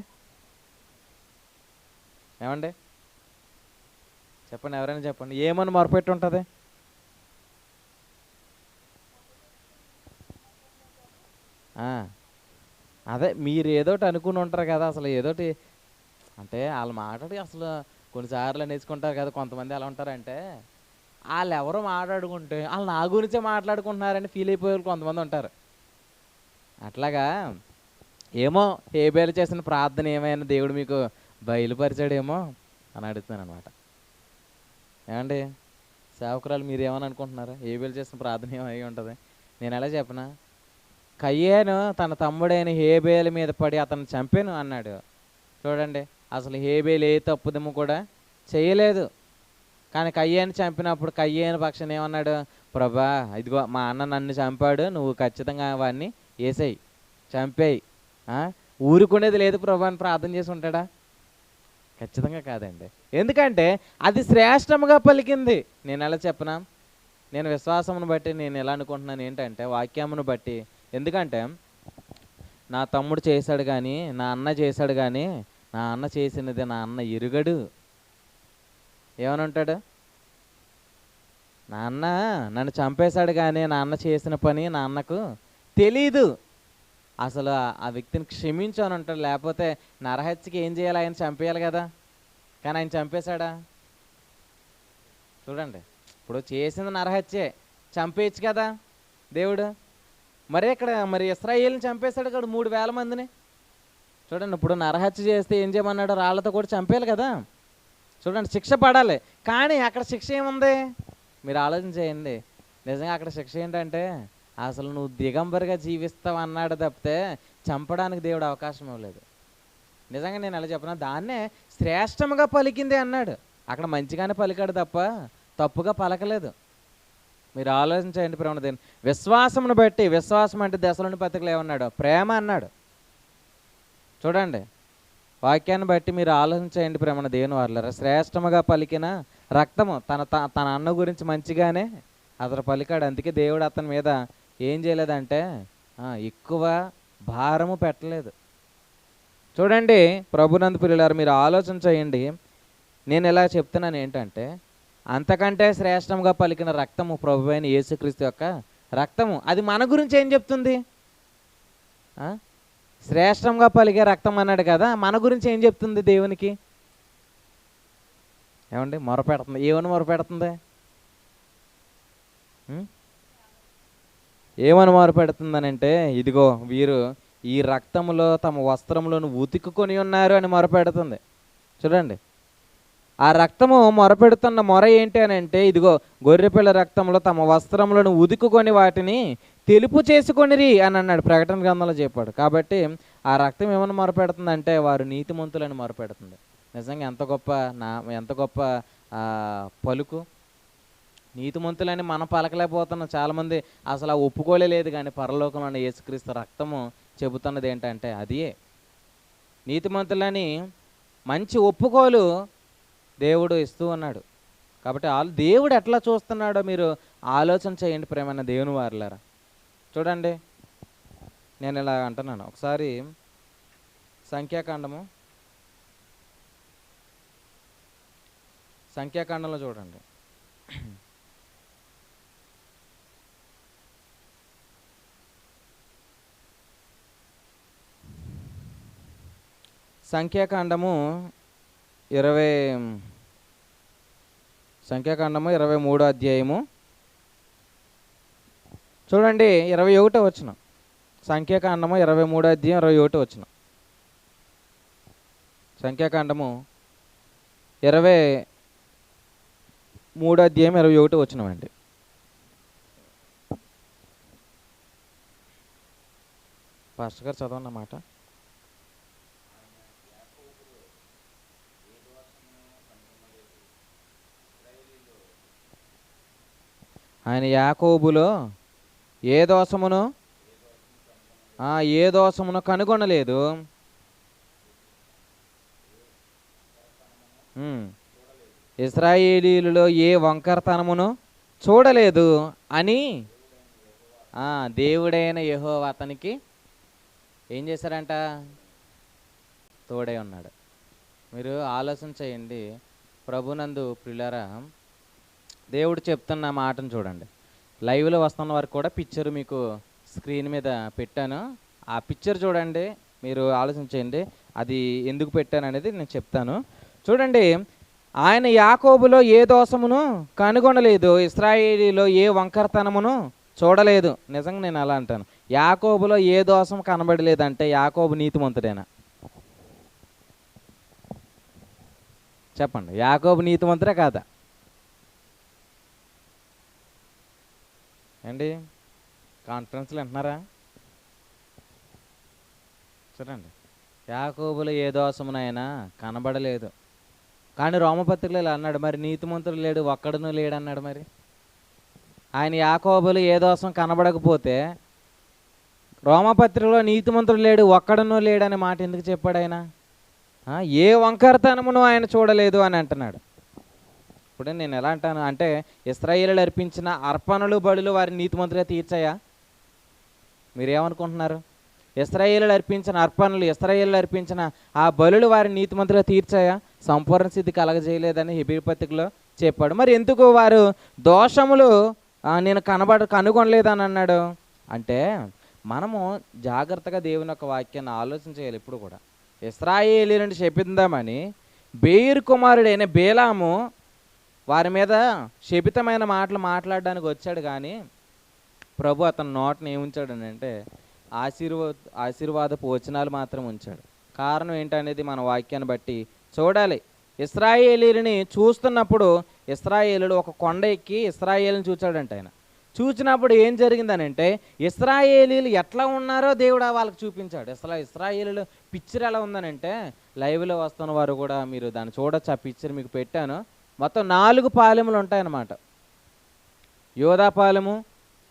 ఏమండి చెప్పండి, ఎవరైనా చెప్పండి, ఏమని మొరపెట్టి ఉంటుంది? ఆ, అదే మీరు ఏదోటి అనుకుని ఉంటారు కదా, అసలు ఏదోటి అంటే వాళ్ళు మాట్లాడి అసలు కొన్నిసార్లు నేర్చుకుంటారు కదా, కొంతమంది ఎలా ఉంటారంటే వాళ్ళు ఎవరో మాట్లాడుకుంటే వాళ్ళు నా గురించే మాట్లాడుకుంటున్నారని ఫీల్ అయిపోయే వాళ్ళు కొంతమంది ఉంటారు. అట్లాగా ఏమో హేబేలు చేసిన ప్రార్థన ఏమైనా దేవుడు మీకు బయలుపరిచాడేమో అని అడుగుతున్నాను అనమాట. ఏమండి సేవకురాలు మీరు ఏమని అనుకుంటున్నారు? హేబేలు చేసిన ప్రార్థన ఏమై ఉంటుంది? నేను ఎలా చెప్పనా, కయ్యేను తన తమ్ముడైన హేబేలు మీద పడి అతను చంపాను అన్నాడు. చూడండి, అసలు హేబేలు ఏ తప్పుదము కూడా చేయలేదు. కానీ కయ్యేను చంపినప్పుడు కయ్యేను పక్షాన ఏమన్నాడు? ప్రభా, ఇదిగో మా అన్న నన్ను చంపాడు, నువ్వు ఖచ్చితంగా వాడిని వేసేయి, చంపేయి, ఊరుకునేది లేదు ప్రభా అని ప్రార్థన చేసి ఉంటాడా? ఖచ్చితంగా కాదండి. ఎందుకంటే అది శ్రేష్టముగా పలికింది. నేను ఎలా చెప్పనా, నేను విశ్వాసమును బట్టి నేను ఎలా అనుకుంటున్నాను ఏంటంటే, వాక్యమును బట్టి. ఎందుకంటే నా తమ్ముడు చేశాడు కానీ, నా అన్న చేశాడు కానీ, నా అన్న చేసినది నా అన్న ఎరుగడు. ఏమని ఉంటాడు? నా అన్న నన్ను చంపేశాడు కానీ నా అన్న చేసిన పని నా అన్నకు తెలీదు. అసలు ఆ వ్యక్తిని క్షమించు అని అంటాడు. లేకపోతే నరహత్యకి ఏం చేయాలి? ఆయన చంపేయాలి కదా, కానీ ఆయన చంపేశాడా? చూడండి, ఇప్పుడు చేసింది నరహత్యే, చంపేయచ్చు కదా దేవుడు. మరి ఇక్కడ మరి ఇశ్రాయేలుని చంపేశాడు కదా 3,000 మందిని. చూడండి, ఇప్పుడు నరహత్య చేస్తే ఏం చేయమన్నాడు? రాళ్లతో కూడా చంపేయాలి కదా. చూడండి, శిక్ష పడాలి. కానీ అక్కడ శిక్ష ఏముంది? మీరు ఆలోచన చేయండి. నిజంగా అక్కడ శిక్ష ఏంటంటే, అసలు నువ్వు దిగంబరిగా జీవిస్తావు అన్నాడు తప్పితే చంపడానికి దేవుడు అవకాశం ఇవ్వలేదు. నిజంగా నేను ఎలా చెప్పినా, దాన్నే శ్రేష్టముగా పలికింది అన్నాడు. అక్కడ మంచిగానే పలికాడు తప్ప తప్పుగా పలకలేదు. మీరు ఆలోచించండి ప్రేమ. దేని విశ్వాసమును బట్టి, విశ్వాసం అంటే దశలోని పత్రికలు ఏమన్నాడు? ప్రేమ అన్నాడు. చూడండి, వాక్యాన్ని బట్టి మీరు ఆలోచించండి ప్రేమ దేవుని వారలారా. శ్రేష్టముగా పలికిన రక్తము తన అన్న గురించి మంచిగానే అతను పలికాడు. అందుకే దేవుడు అతని మీద ఏం చేయలేదంటే ఎక్కువ భారము పెట్టలేదు. చూడండి ప్రభునందు ప్రియులారా, మీరు ఆలోచన చేయండి. నేను ఎలా చెప్తున్నాను ఏంటంటే, అంతకంటే శ్రేష్టంగా పలికిన రక్తము ప్రభు అయిన యేసుక్రీస్తు యొక్క రక్తము. అది మన గురించి ఏం చెప్తుంది? శ్రేష్టంగా పలికే రక్తం అన్నాడు కదా, మన గురించి ఏం చెప్తుంది దేవునికి? ఏమండి మొరపెడుతుంది. ఏమని మొరపెడుతుంది? ఏమని మొరపెడుతుందని అంటే, ఇదిగో వీరు ఈ రక్తములో తమ వస్త్రములను ఉతుక్కుని ఉన్నారు అని మొరపెడుతుంది. చూడండి, ఆ రక్తము మొరపెడుతున్న మొర ఏంటి అని అంటే, ఇదిగో గొర్రెపిల్ల రక్తంలో తమ వస్త్రములను ఉదుకుకొని వాటిని తెలుపు చేసుకొనిరి అని అన్నాడు. ప్రకటన గ్రంథంలో చెప్పాడు. కాబట్టి ఆ రక్తం ఏమని మొరపెడుతుందంటే, వారు నీతిమంతులని మొరపెడుతుంది. నిజంగా ఎంత గొప్ప పలుకు. నీతిమంతులని మనం పలకలేకపోతున్నాం. చాలామంది అసలు ఒప్పుకోలేదు. కానీ పరలోకంలో యేసుక్రీస్తు రక్తము చెబుతున్నది ఏంటంటే, అదే నీతిమంతులని మంచి ఒప్పుకోలు దేవుడు ఇస్తూ ఉన్నాడు. కాబట్టి దేవుడు ఎట్లా చూస్తున్నాడో మీరు ఆలోచన చేయండి ప్రేమైన దేవుని వారలారా. చూడండి, నేను ఇలా అంటున్నాను. ఒకసారి సంఖ్యాకాండంలో చూడండి. సంఖ్యాకాండము 23వ అధ్యాయము చూడండి, 21వ వచనం. సంఖ్యాకాండము 23వ అధ్యాయం 21వ వచనం. సంఖ్యాకాండము 23వ అధ్యాయం 21వ వచనం అండి. పాస్టర్ గారు చదవన్నమాట. ఆయన యాకోబులో ఏ దోషమును కనుగొనలేదు, ఇశ్రాయేలీయులలో ఏ వంకరతనమును చూడలేదు అని దేవుడైన యెహోవా అతనికి ఏం చేశారంట? తోడై ఉన్నాడు. మీరు ఆలోచన చేయండి ప్రభునందు ప్రియులారా. దేవుడు చెప్తున్న మాటను చూడండి. లైవ్లో వస్తున్న వరకు కూడా పిక్చర్ మీకు స్క్రీన్ మీద పెట్టాను. ఆ పిక్చర్ చూడండి, మీరు ఆలోచించండి అది ఎందుకు పెట్టాను అనేది నేను చెప్తాను. చూడండి, ఆయన యాకోబులో ఏ దోషమును కనుగొనలేదు, ఇశ్రాయేలీలో ఏ వంకరతనమును చూడలేదు. నిజంగా నేను అలా అంటాను. యాకోబులో ఏ దోషం కనబడలేదంటే యాకోబు నీతిమంతుడేనా? చెప్పండి, యాకోబు నీతిమంతుడే కాదా అండి? కాన్ఫరెన్స్లో వింటున్నారా? చూడండి, యాకోబులో ఏ దోషమునైనా కనబడలేదు. కానీ రోమపత్రికలో ఇలా అన్నాడు, మరి నీతిమంతుడు లేడు, ఒక్కడునూ లేడు అన్నాడు. మరి ఆయన యాకోబులో ఏ దోషం కనబడకపోతే రోమపత్రికలో నీతిమంతుడు లేడు, ఒక్కడునూ లేడు అనే మాట ఎందుకు చెప్పాడు ఆయన? ఏ వంకరతనమును ఆయన చూడలేదు అని అంటున్నాడు. ఇప్పుడు నేను ఎలా అంటాను అంటే, ఇశ్రాయేలీయులు అర్పించిన అర్పణలు బలులు వారి నీతిమంతులుగా తీర్చాయా? మీరేమనుకుంటున్నారు? ఇశ్రాయేలీయులు అర్పించిన అర్పణలు, ఇశ్రాయేలీయులు అర్పించిన ఆ బలులు వారి నీతిమంతులుగా తీర్చాయా? సంపూర్ణ స్థితి కలగజేయలేదని హెబ్రీ పత్రికలో చెప్పాడు. మరి ఎందుకు వారు దోషములు నేను కనుగొనలేదని అన్నాడు అంటే, మనము జాగ్రత్తగా దేవుని యొక్క వాక్యాన్ని ఆలోచన చేయాలి. ఇప్పుడు కూడా ఇశ్రాయేలీయులను శపిద్దామని బేయిరు కుమారుడైన బేలాము వారి మీద శపితమైన మాటలు మాట్లాడడానికి వచ్చాడు. కానీ ప్రభు అతని నోటను ఏముంచాడని అంటే ఆశీర్వాదపు వచనాలు మాత్రం ఉంచాడు. కారణం ఏంటనేది మన వాక్యాన్ని బట్టి చూడాలి. ఇశ్రాయేలీయులని చూస్తున్నప్పుడు ఇశ్రాయేలుడు ఒక కొండ ఎక్కి ఇశ్రాయేలుని చూచాడంట. ఆయన చూసినప్పుడు ఏం జరిగిందనంటే, ఇశ్రాయేలీలు ఎట్లా ఉన్నారో దేవుడు వాళ్ళకి చూపించాడు. ఇశ్రాయేలీలు పిక్చర్ ఎలా ఉందనంటే, లైవ్లో వస్తున్న వారు కూడా మీరు దాన్ని చూడొచ్చు. ఆ పిక్చర్ మీకు పెట్టాను. మొత్తం 4 పాలెములు ఉంటాయన్నమాట. యోధా పాలెము,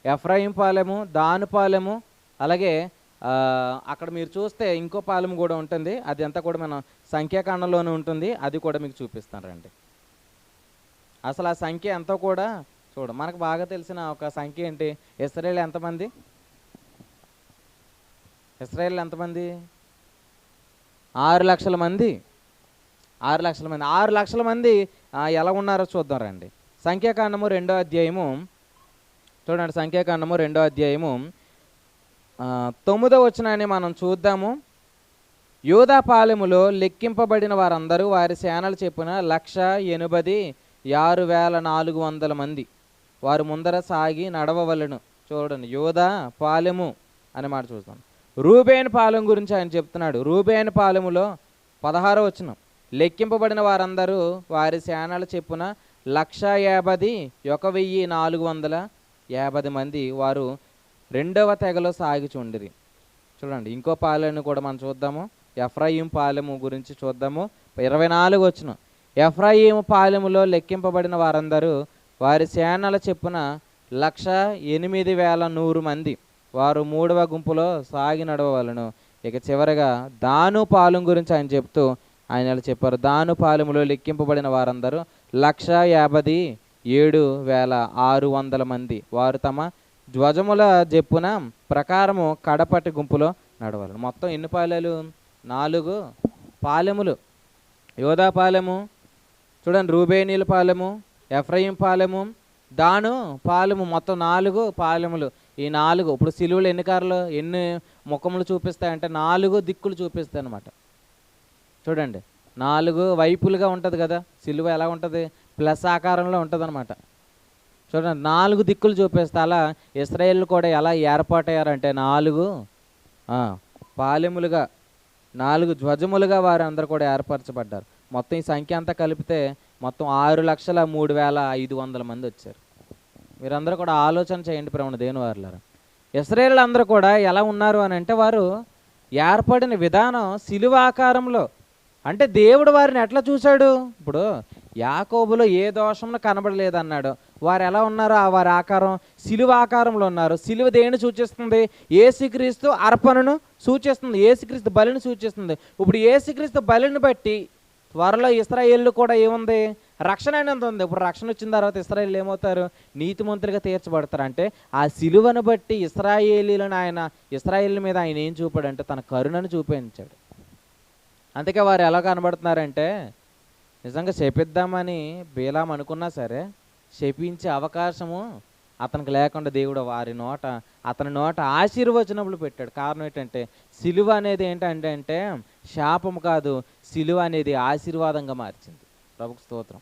ఎఫ్రాయిం పాలెము, దాను పాలెము, అలాగే అక్కడ మీరు చూస్తే ఇంకో పాలెము కూడా ఉంటుంది. అది అంతా కూడా మన సంఖ్యాకాండంలోనే ఉంటుంది. అది కూడా మీకు చూపిస్తాను రండి. అసలు ఆ సంఖ్య ఎంతో కూడా చూడ, మనకు బాగా తెలిసిన ఒక సంఖ్య ఏంటి? ఇశ్రాయేలు ఎంతమంది? ఇశ్రాయేలు ఎంతమంది? 6 లక్షల మంది. 6 లక్షల మంది. 6 లక్షల మంది ఎలా ఉన్నారో చూద్దాం రండి. సంఖ్యాకాండము 2వ అధ్యాయము చూడండి. సంఖ్యాకాండము 2వ అధ్యాయము 9వ వచనాన్ని మనం చూద్దాము. యోధా పాలెములో లెక్కింపబడిన వారందరూ వారి సేనలు చెప్పున 186,400 మంది. వారు ముందర సాగి నడవవలెను. చూడండి, యోధా పాలెము అనే మాట చూస్తాం. రూబేను పాలెం గురించి ఆయన చెప్తున్నాడు. రూబేను పాలెములో 16వ వచనం, లెక్కింపబడిన వారందరూ వారి సేనల చెప్పున 151,450 మంది. వారు 2వ తెగలో సాగిచుండిరి. చూడండి, ఇంకో పాలెను కూడా మనం చూద్దాము. ఎఫ్రాయిం పాలెము గురించి చూద్దాము. 24వ వచనం, ఎఫ్రాయిం పాలెములో లెక్కింపబడిన వారందరూ వారి సేనల చెప్పున 108,100 మంది. వారు 3వ గుంపులో సాగి నడవవలను. ఇక చివరగా దాను పాలెం గురించి ఆయన చెప్తూ ఆయన చెప్పారు. దాను పాలెములో లెక్కింపబడిన వారందరూ 157,600 మంది. వారు తమ ధ్వజముల చెప్పున ప్రకారము కడపటి గుంపులో నడవలను. మొత్తం ఎన్ని పాలెలు? 4 పాలెములు. యోధా పాలెము చూడండి, రూబేనీల పాలెము, ఎఫ్రాయిం పాలెము, దాను పాలెము, మొత్తం 4 పాలెములు. ఈ 4 ఇప్పుడు సిలువలు ఎన్ని ముఖములు చూపిస్తాయంటే 4 దిక్కులు చూపిస్తాయి అన్నమాట. చూడండి, 4 వైపులుగా ఉంటుంది కదా సిలువ. ఎలా ఉంటుంది? ప్లస్ ఆకారంలో ఉంటుంది అనమాట. చూడండి, 4 దిక్కులు చూపిస్తే అలా ఇశ్రాయేలు కూడా ఎలా ఏర్పాటయ్యారంటే 4 పాలెములుగా, 4 ధ్వజములుగా వారు అందరూ కూడా ఏర్పరచబడ్డారు. మొత్తం ఈ సంఖ్య అంతా కలిపితే మొత్తం 6,03,500 మంది వచ్చారు. మీరందరూ కూడా ఆలోచన చేయండి ప్రేమ దేవుని వారులారా. ఇశ్రాయేలు అందరూ కూడా ఎలా ఉన్నారు అని అంటే, వారు ఏర్పడిన విధానం సిలువ ఆకారంలో. అంటే దేవుడు వారిని ఎట్లా చూశాడు? ఇప్పుడు యాకోబులో ఏ దోషంలో కనబడలేదన్నాడు. వారు ఎలా ఉన్నారో వారి ఆకారం సిలువ ఆకారంలో ఉన్నారు. సిలువ దేన్ని సూచిస్తుంది? యేసుక్రీస్తు అర్పణను సూచిస్తుంది, యేసుక్రీస్తు బలిని సూచిస్తుంది. ఇప్పుడు యేసుక్రీస్తు బలిని బట్టి త్వరలో ఇశ్రాయేలు కూడా ఏముంది? రక్షణ అనేది ఉంది. ఇప్పుడు రక్షణ వచ్చిన తర్వాత ఇశ్రాయేలు ఏమవుతారు? నీతిమంతులుగా తీర్చబడతారు. అంటే ఆ సిలువను బట్టి ఇశ్రాయేలు మీద ఆయన ఏం చూపాడంటే తన కరుణను చూపించాడు. అందుకే వారు ఎలా కనబడుతున్నారంటే, నిజంగా శపిద్దామని బేలాం అనుకున్నా సరే శపించే అవకాశము అతనికి లేకుండా దేవుడు అతని నోట ఆశీర్వచనములు పెట్టాడు. కారణం ఏంటంటే సిలువ అనేది ఏంటంటే శాపము కాదు, సిలువ అనేది ఆశీర్వాదంగా మార్చింది. ప్రభుకు స్తోత్రం.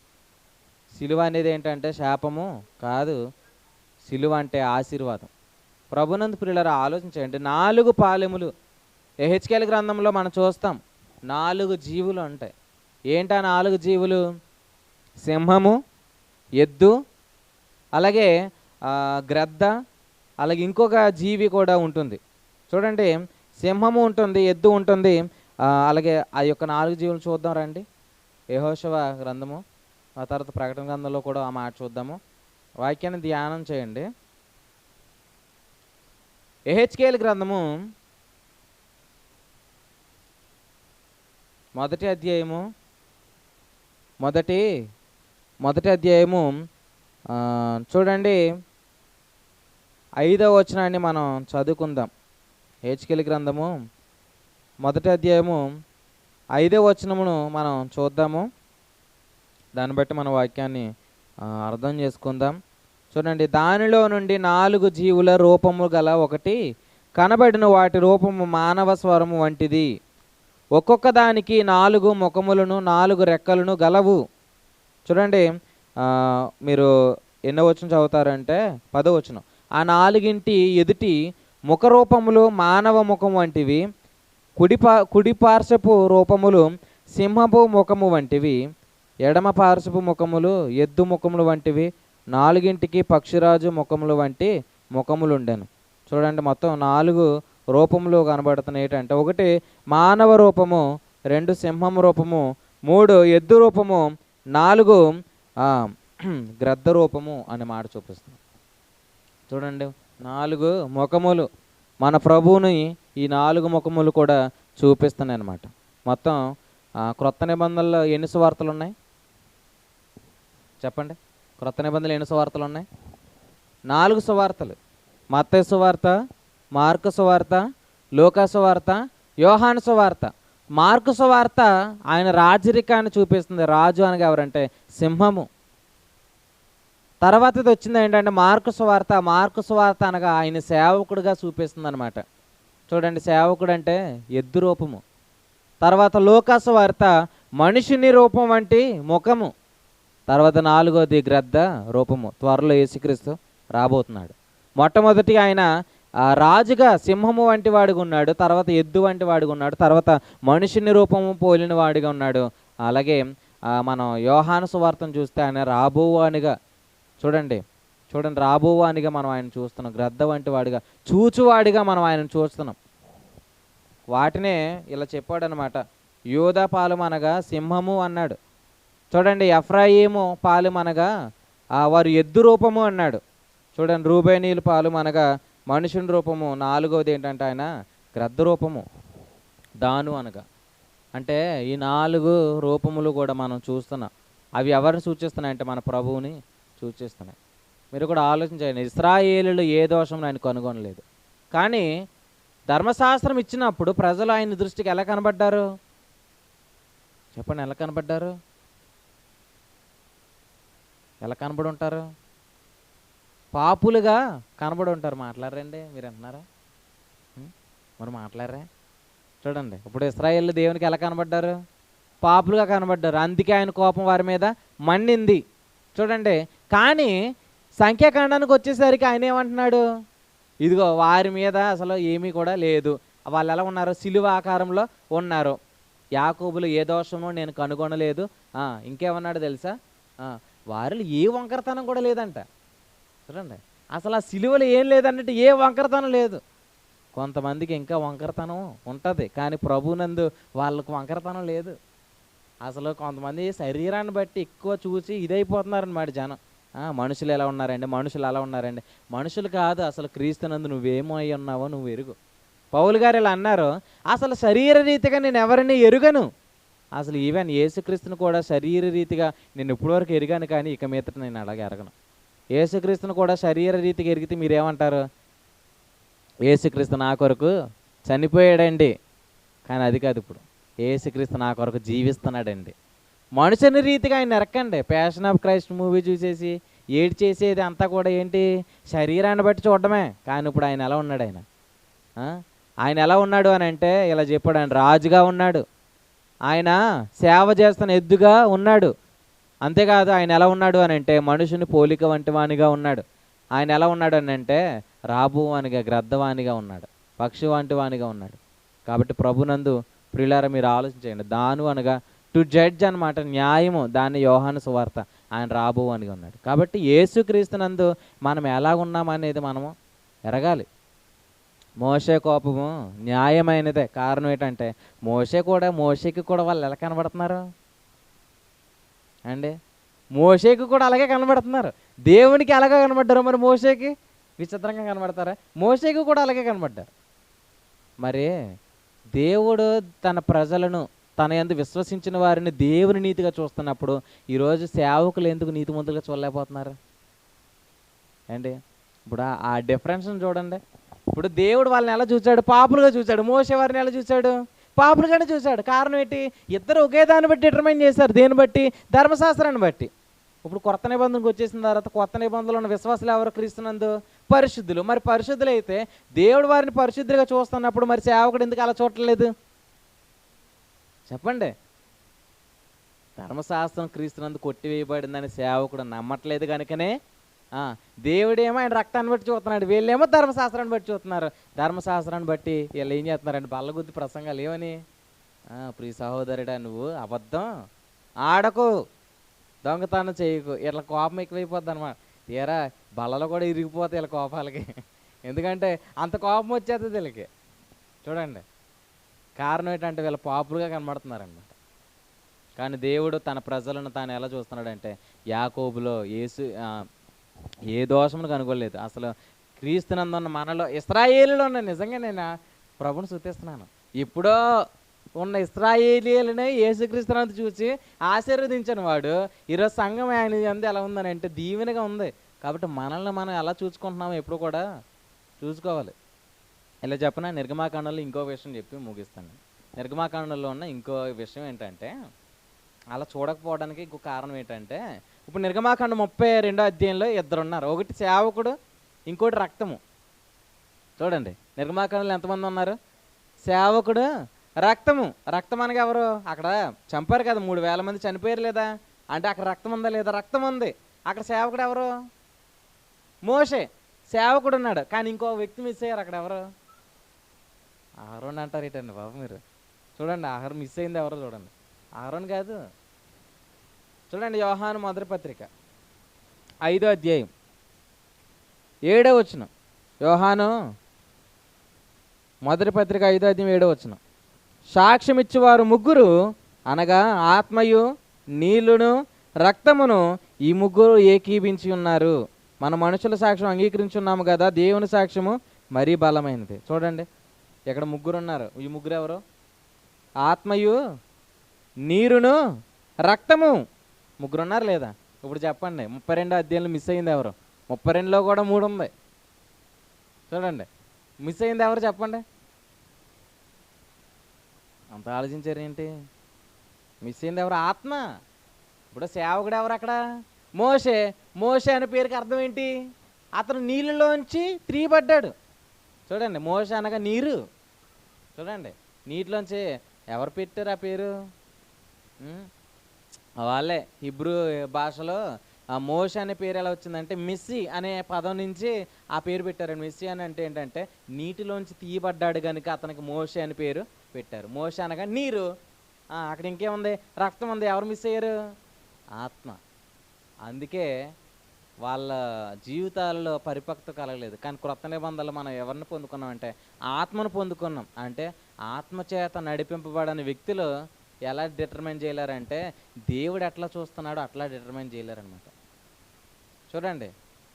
సిలువ అనేది ఏంటంటే శాపము కాదు, సిలువ అంటే ఆశీర్వాదం. ప్రభునందు ప్రియులారా ఆలోచించండి. 4 పాలెములు యెహెజ్కేలు గ్రంథంలో మనం చూస్తాం. 4 జీవులు ఉంటాయి. ఏంటా 4 జీవులు? సింహము, ఎద్దు, అలాగే గ్రద్ద, అలాగే ఇంకొక జీవి కూడా ఉంటుంది. చూడండి, సింహము ఉంటుంది, ఎద్దు ఉంటుంది, అలాగే ఆ యొక్క 4 జీవులు చూద్దాం రండి. యెహోషువ గ్రంథము, ఆ తర్వాత ప్రకటన గ్రంథంలో కూడా ఆ మాట చూద్దాము. వాక్యాన్ని ధ్యానం చేయండి. యెహెజ్కేలు గ్రంథము మొదటి అధ్యాయము చూడండి 5వ వచనాన్ని మనం చదువుకుందాం. యెహెజ్కేలు గ్రంథము మొదటి అధ్యాయము 5వ వచనమును మనం చూద్దాము. దాన్ని బట్టి మన వాక్యాన్ని అర్థం చేసుకుందాం. చూడండి, దానిలో నుండి 4 జీవుల రూపము గల ఒకటి కనబడిన, వాటి రూపము మానవ స్వరము వంటిది. ఒక్కొక్క దానికి 4 ముఖములను 4 రెక్కలను గలవు. చూడండి, మీరు ఎన్నో వచనం చదువుతారంటే 10వ వచనం. ఆ 4 ఎదుటి ముఖ రూపములు మానవ ముఖం వంటివి, కుడి పార్శ్వపు రూపములు సింహపు ముఖము వంటివి, ఎడమ పార్శ్వపు ముఖములు ఎద్దు ముఖములు వంటివి, 4 పక్షిరాజు ముఖములు వంటి ముఖములుండెను. చూడండి, మొత్తం 4 రూపములు కనబడుతున్నాయి. ఏంటంటే 1 మానవ రూపము, 2 సింహం రూపము, 3 ఎద్దు రూపము, 4 గ్రద్ద రూపము అనే మాట చూపిస్తుంది. చూడండి, 4 ముఖములు మన ప్రభువుని ఈ 4 ముఖములు కూడా చూపిస్తున్నాయి అన్నమాట. మొత్తం క్రొత్త నిబంధనలో ఎన్ని సువార్తలు ఉన్నాయి చెప్పండి? క్రొత్త నిబంధనలు ఎన్ని సువార్తలు ఉన్నాయి? 4 సువార్తలు. మత్తయి సువార్త, మార్కు సువార్త, లూకా సువార్త, యోహాను సువార్త. మార్కు సువార్త ఆయన రాజరికాన్ని చూపిస్తుంది. రాజు అనగా ఎవరంటే సింహము. తర్వాత ఇది వచ్చింది ఏంటంటే మార్కు సువార్త అనగా ఆయన సేవకుడిగా చూపిస్తుంది అనమాట. చూడండి, సేవకుడు అంటే ఎద్దు రూపము. తర్వాత లూకా సువార్త మనిషిని రూపం వంటి ముఖము. తర్వాత 4వది గ్రద్ద రూపము. త్వరలో యేసుక్రీస్తు రాబోతున్నాడు. మొట్టమొదటి ఆయన రాజుగా సింహము వంటి వాడిగా ఉన్నాడు, తర్వాత ఎద్దు వంటి వాడిగా ఉన్నాడు, తర్వాత మనిషిని రూపము పోలిన వాడిగా ఉన్నాడు. అలాగే మనం యోహాను సువార్తను చూస్తే ఆయన రాబోవానిగా చూడండి రాబోవానిగా మనం ఆయన చూస్తున్నాం. గ్రద్ద వంటి వాడిగా, చూచువాడిగా మనం ఆయన చూస్తున్నాం. వాటినే ఇలా చెప్పాడనమాట. యూదా పాలెమనగా సింహము అన్నాడు. చూడండి, ఎఫ్రాయిము పాలెమనగా వారు ఎద్దు రూపము అన్నాడు. చూడండి, రూబేనీయుల పాలెమనగా మనుషుని రూపము. 4వది ఏంటంటే ఆయన గ్రద్ద రూపము. దాను అనగా అంటే ఈ 4 రూపములు కూడా మనం చూస్తున్నాం. అవి ఎవరిని సూచిస్తున్నాయంటే మన ప్రభువుని సూచిస్తున్నాయి. మీరు కూడా ఆలోచించండి. ఇశ్రాయేలులు ఏ దోషం ఆయన కనుగొనలేదు, కానీ ధర్మశాస్త్రం ఇచ్చినప్పుడు ప్రజలు ఆయన దృష్టికి ఎలా కనబడ్డారు చెప్పండి? ఎలా కనబడ్డారు? ఎలా కనబడి ఉంటారు? పాపులుగా కనబడి ఉంటారు. మాట్లాడరండి, మీరు అంటున్నారా? మరి మాట్లాడరా? చూడండి, ఇప్పుడు ఇశ్రాయేలు దేవునికి ఎలా కనబడ్డారు? పాపులుగా కనబడ్డారు. అందుకే ఆయన కోపం వారి మీద మండింది. చూడండి, కానీ సంఖ్యాకాండానికి వచ్చేసరికి ఆయన ఏమంటున్నాడు? ఇదిగో వారి మీద అసలు ఏమీ కూడా లేదు. వాళ్ళు ఎలా ఉన్నారు? సిలువ ఆకారంలో ఉన్నారు. యాకోబులు ఏ దోషమో నేను కనుగొనలేదు. ఇంకేమన్నాడు తెలుసా? వారిలో ఏ వంకరతనం కూడా లేదంట. చూడండి, అసలు ఆ సిలువలో ఏం లేదన్నట్టు ఏ వంకరతనం లేదు. కొంతమందికి ఇంకా వంకరతనం ఉంటుంది, కానీ ప్రభునందు వాళ్ళకు వంకరతనం లేదు. అసలు కొంతమంది శరీరాన్ని బట్టి ఎక్కువ చూసి ఇదైపోతున్నారన్నమాట జనం. మనుషులు ఎలా ఉన్నారండి, మనుషులు అలా ఉన్నారండి. మనుషులు కాదు, అసలు క్రీస్తునందు నువ్వేమో అయి ఉన్నావో నువ్వు ఎరుగు. పౌలు గారు ఇలా అన్నారు, అసలు శరీర రీతిగా నేను ఎవరిని ఎరుగను. అసలు ఈవెన్ యేసుక్రీస్తుని కూడా శరీర రీతిగా నేను ఇప్పటివరకు ఎరిగాను, కానీ ఇక మీదట నేను అలాగే ఎరగను. యేసుక్రీస్తుని కూడా శరీర రీతిగా ఎరిగితే మీరేమంటారు? యేసుక్రీస్తు నా కొరకు చనిపోయాడండి, కానీ అది కాదు. ఇప్పుడు యేసుక్రీస్తు నా కొరకు జీవిస్తున్నాడండి. మనుషుని రీతిగా ఆయన ఎరక్కండి. ప్యాషన్ ఆఫ్ క్రైస్ట్ మూవీ చూసేసి ఏడు చేసేది అంతా కూడా ఏంటి? శరీరాన్ని బట్టి చూడడమే. కానీ ఇప్పుడు ఆయన ఎలా ఉన్నాడు? ఆయన ఎలా ఉన్నాడు అని అంటే ఇలా చెప్పాడు, ఆయన రాజుగా ఉన్నాడు, ఆయన సేవ చేస్తున్న ఎద్దుగా ఉన్నాడు. అంతేకాదు ఆయన ఎలా ఉన్నాడు అని అంటే మనుషుని పోలిక వంటి వానిగా ఉన్నాడు. ఆయన ఎలా ఉన్నాడు అని అంటే రాబోవానిగా, గ్రద్దవానిగా ఉన్నాడు, పక్షి వంటి వానిగా ఉన్నాడు. కాబట్టి ప్రభునందు ప్రియులారా మీరు ఆలోచించండి. దాను అనగా టు జడ్జ్ అనమాట, న్యాయము. దాన్ని యోహాను సువార్త, ఆయన రాబోవానిగా ఉన్నాడు. కాబట్టి యేసుక్రీస్తునందు మనం ఎలాగున్నామనేది మనము ఎరగాలి. మోషే కోపము న్యాయమైనదే. కారణం ఏంటంటే మోషేకి కూడా వాళ్ళు ఎలా కనబడుతున్నారు అండి? మోషేకి కూడా అలాగే కనబడుతున్నారు. దేవునికి ఎలాగో కనబడ్డారు, మరి మోషేకి విచిత్రంగా కనబడతారా? మోషేకి కూడా అలాగే కనబడ్డారు. మరి దేవుడు తన ప్రజలను, తన యందు విశ్వసించిన వారిని దేవుని నీతిగా చూస్తున్నప్పుడు ఈరోజు సేవకులు ఎందుకు నీతిమంతులుగా చూడలేకపోతున్నారు అండి? ఇప్పుడు ఆ డిఫరెన్స్ని చూడండి. ఇప్పుడు దేవుడు వాళ్ళని ఎలా చూశాడు? పాపులుగా చూశాడు. మోసే వారిని ఎలా చూశాడు? పాపులుగానే చూశాడు. కారణం ఏంటి? ఇద్దరు ఒకే దాన్ని బట్టి డిటర్మైన్ చేశారు. దేన్ని బట్టి? ధర్మశాస్త్రాన్ని బట్టి. ఇప్పుడు కొత్త నిబంధనకు వచ్చేసిన తర్వాత కొత్త నిబంధనలో ఉన్న విశ్వాసులు ఎవరు? క్రీస్తునందు పరిశుద్ధులు. మరి పరిశుద్ధులు అయితే దేవుడు వారిని పరిశుద్ధులుగా చూస్తున్నప్పుడు మరి సేవకుడు ఎందుకు అలా చూడట్లేదు చెప్పండి? ధర్మశాస్త్రం క్రీస్తునందు కొట్టివేయబడిందని సేవకుడు నమ్మట్లేదు కనుకనే దేవుడేమో ఆయన రక్తాన్ని బట్టి చూస్తున్నాడు, వీళ్ళేమో ధర్మశాస్త్రాన్ని బట్టి చూస్తున్నారు. ధర్మశాస్త్రాన్ని బట్టి వీళ్ళు ఏం చేస్తున్నారండి? బల్లగుద్ది ప్రసంగాలు ఏమని? ప్రియ సహోదరుడా, నువ్వు అబద్ధం ఆడకు, దొంగతనం చేయకు, ఇట్లా కోపం ఎక్కువైపోద్ది అనమాట. తీరా బల్లలు కూడా ఇరిగిపోతాయి వీళ్ళ కోపాలకి. ఎందుకంటే అంత కోపం వచ్చేస్తుంది వీళ్ళకి. చూడండి, కారణం ఏంటంటే వీళ్ళ పాపులుగా కనబడుతున్నారనమాట. కానీ దేవుడు తన ప్రజలను తాను ఎలా చూస్తున్నాడంటే యాకోబులో ఏ దోషమును కనుగొనలేదు. అసలు క్రీస్తునందున్న మనలో, ఇశ్రాయేలులో ఉన్న, నిజంగా నేను ప్రభుని స్తుతిస్తున్నాను, ఎప్పుడో ఉన్న ఇశ్రాయేలీయులనే యేసుక్రీస్తునందు చూసి ఆశీర్వదించిన వాడు ఈరోజు సంఘం ఆయన అంది ఎలా ఉందని అంటే దీవెనగా ఉంది. కాబట్టి మనల్ని మనం ఎలా చూసుకుంటున్నామో ఎప్పుడు కూడా చూసుకోవాలి. ఇలా చెప్పిన నిర్గమాకాండంలో ఇంకో విషయం చెప్పి ముగిస్తాను. నిర్గమాకాండంలో ఉన్న ఇంకో విషయం ఏంటంటే అలా చూడకపోవడానికి ఇంకో కారణం ఏంటంటే, ఇప్పుడు నిర్గమాకాండం 32వ అధ్యాయంలో ఇద్దరు ఉన్నారు. ఒకటి సేవకుడు, ఇంకోటి రక్తము. చూడండి, నిర్గమాకాండంలో ఎంతమంది ఉన్నారు? సేవకుడు, రక్తము. రక్తం అనగా ఎవరు? అక్కడ చంపారు కదా, 3000 మంది చనిపోయారు లేదా అంటే అక్కడ రక్తం ఉందా లేదా? రక్తం ఉంది. అక్కడ సేవకుడు ఎవరు? మోషే. సేవకుడు ఉన్నాడు, కానీ ఇంకో వ్యక్తి మిస్ అయ్యారు. అక్కడ ఎవరు? ఆరోన్ అంటారు ఏంటండి బాబు మీరు? చూడండి, ఆహారం మిస్ అయింది ఎవరో చూడండి. ఆరోన్ కాదు. చూడండి, యోహాను మొదటి పత్రిక 5వ అధ్యాయం 7వ వచనం. యోహాను మొదటి పత్రిక 5వ అధ్యాయం 7వ వచనం. సాక్ష్యం ఇచ్చేవారు ముగ్గురు అనగా ఆత్మయు నీళ్లును రక్తమును, ఈ ముగ్గురు ఏకీభించి ఉన్నారు. మన మనుషుల సాక్ష్యం అంగీకరించున్నాము కదా, దేవుని సాక్ష్యము మరీ బలమైనది. చూడండి, ఇక్కడ ముగ్గురు ఉన్నారు. ఈ ముగ్గురు ఎవరు? ఆత్మయు నీరును రక్తము. ముగ్గురు ఉన్నారు లేదా? ఇప్పుడు చెప్పండి, 32వ అధ్యాయంలో మిస్ అయింది ఎవరు? 32లో కూడా 3 ఉంది. చూడండి, మిస్ అయింది ఎవరు చెప్పండి? అంత ఆలోచించారు ఏంటి? మిస్ అయింది ఎవరు? ఆత్మ. ఇప్పుడు సేవకుడు ఎవరు అక్కడ? మోషే. మోషే అనే పేరుకి అర్థం ఏంటి? అతను నీళ్ళలోంచి తీయబడ్డాడు. చూడండి, మోషే అనగా నీరు. చూడండి, నీటిలోంచి ఎవరు పెట్టారు ఆ పేరు? వాళ్ళే. హిబ్రూ భాషలో మోషే అనే పేరు ఎలా వచ్చిందంటే మెస్సీ అనే పదం నుంచి ఆ పేరు పెట్టారండి. మెస్సీ అని అంటే ఏంటంటే నీటిలోంచి తీయబడ్డాడు కనుక అతనికి మోషే అని పేరు పెట్టారు. మోషే అనగా నీరు. అక్కడ ఇంకేముంది? రక్తం ఉంది. ఎవరు మిస్ అయ్యారు? ఆత్మ. అందుకే వాళ్ళ జీవితాలలో పరిపక్వత కలగలేదు. కానీ క్రొత్త నిబంధనలు మనం ఎవరిని పొందుకున్నామంటే ఆత్మను పొందుకున్నాం. అంటే ఆత్మచేత నడిపింపబడని వ్యక్తులు ఎలా డిటర్మైన్ చేయలేరంటే దేవుడు ఎట్లా చూస్తున్నాడో అట్లా డిటర్మైన్ చేయలేరనమాట. చూడండి,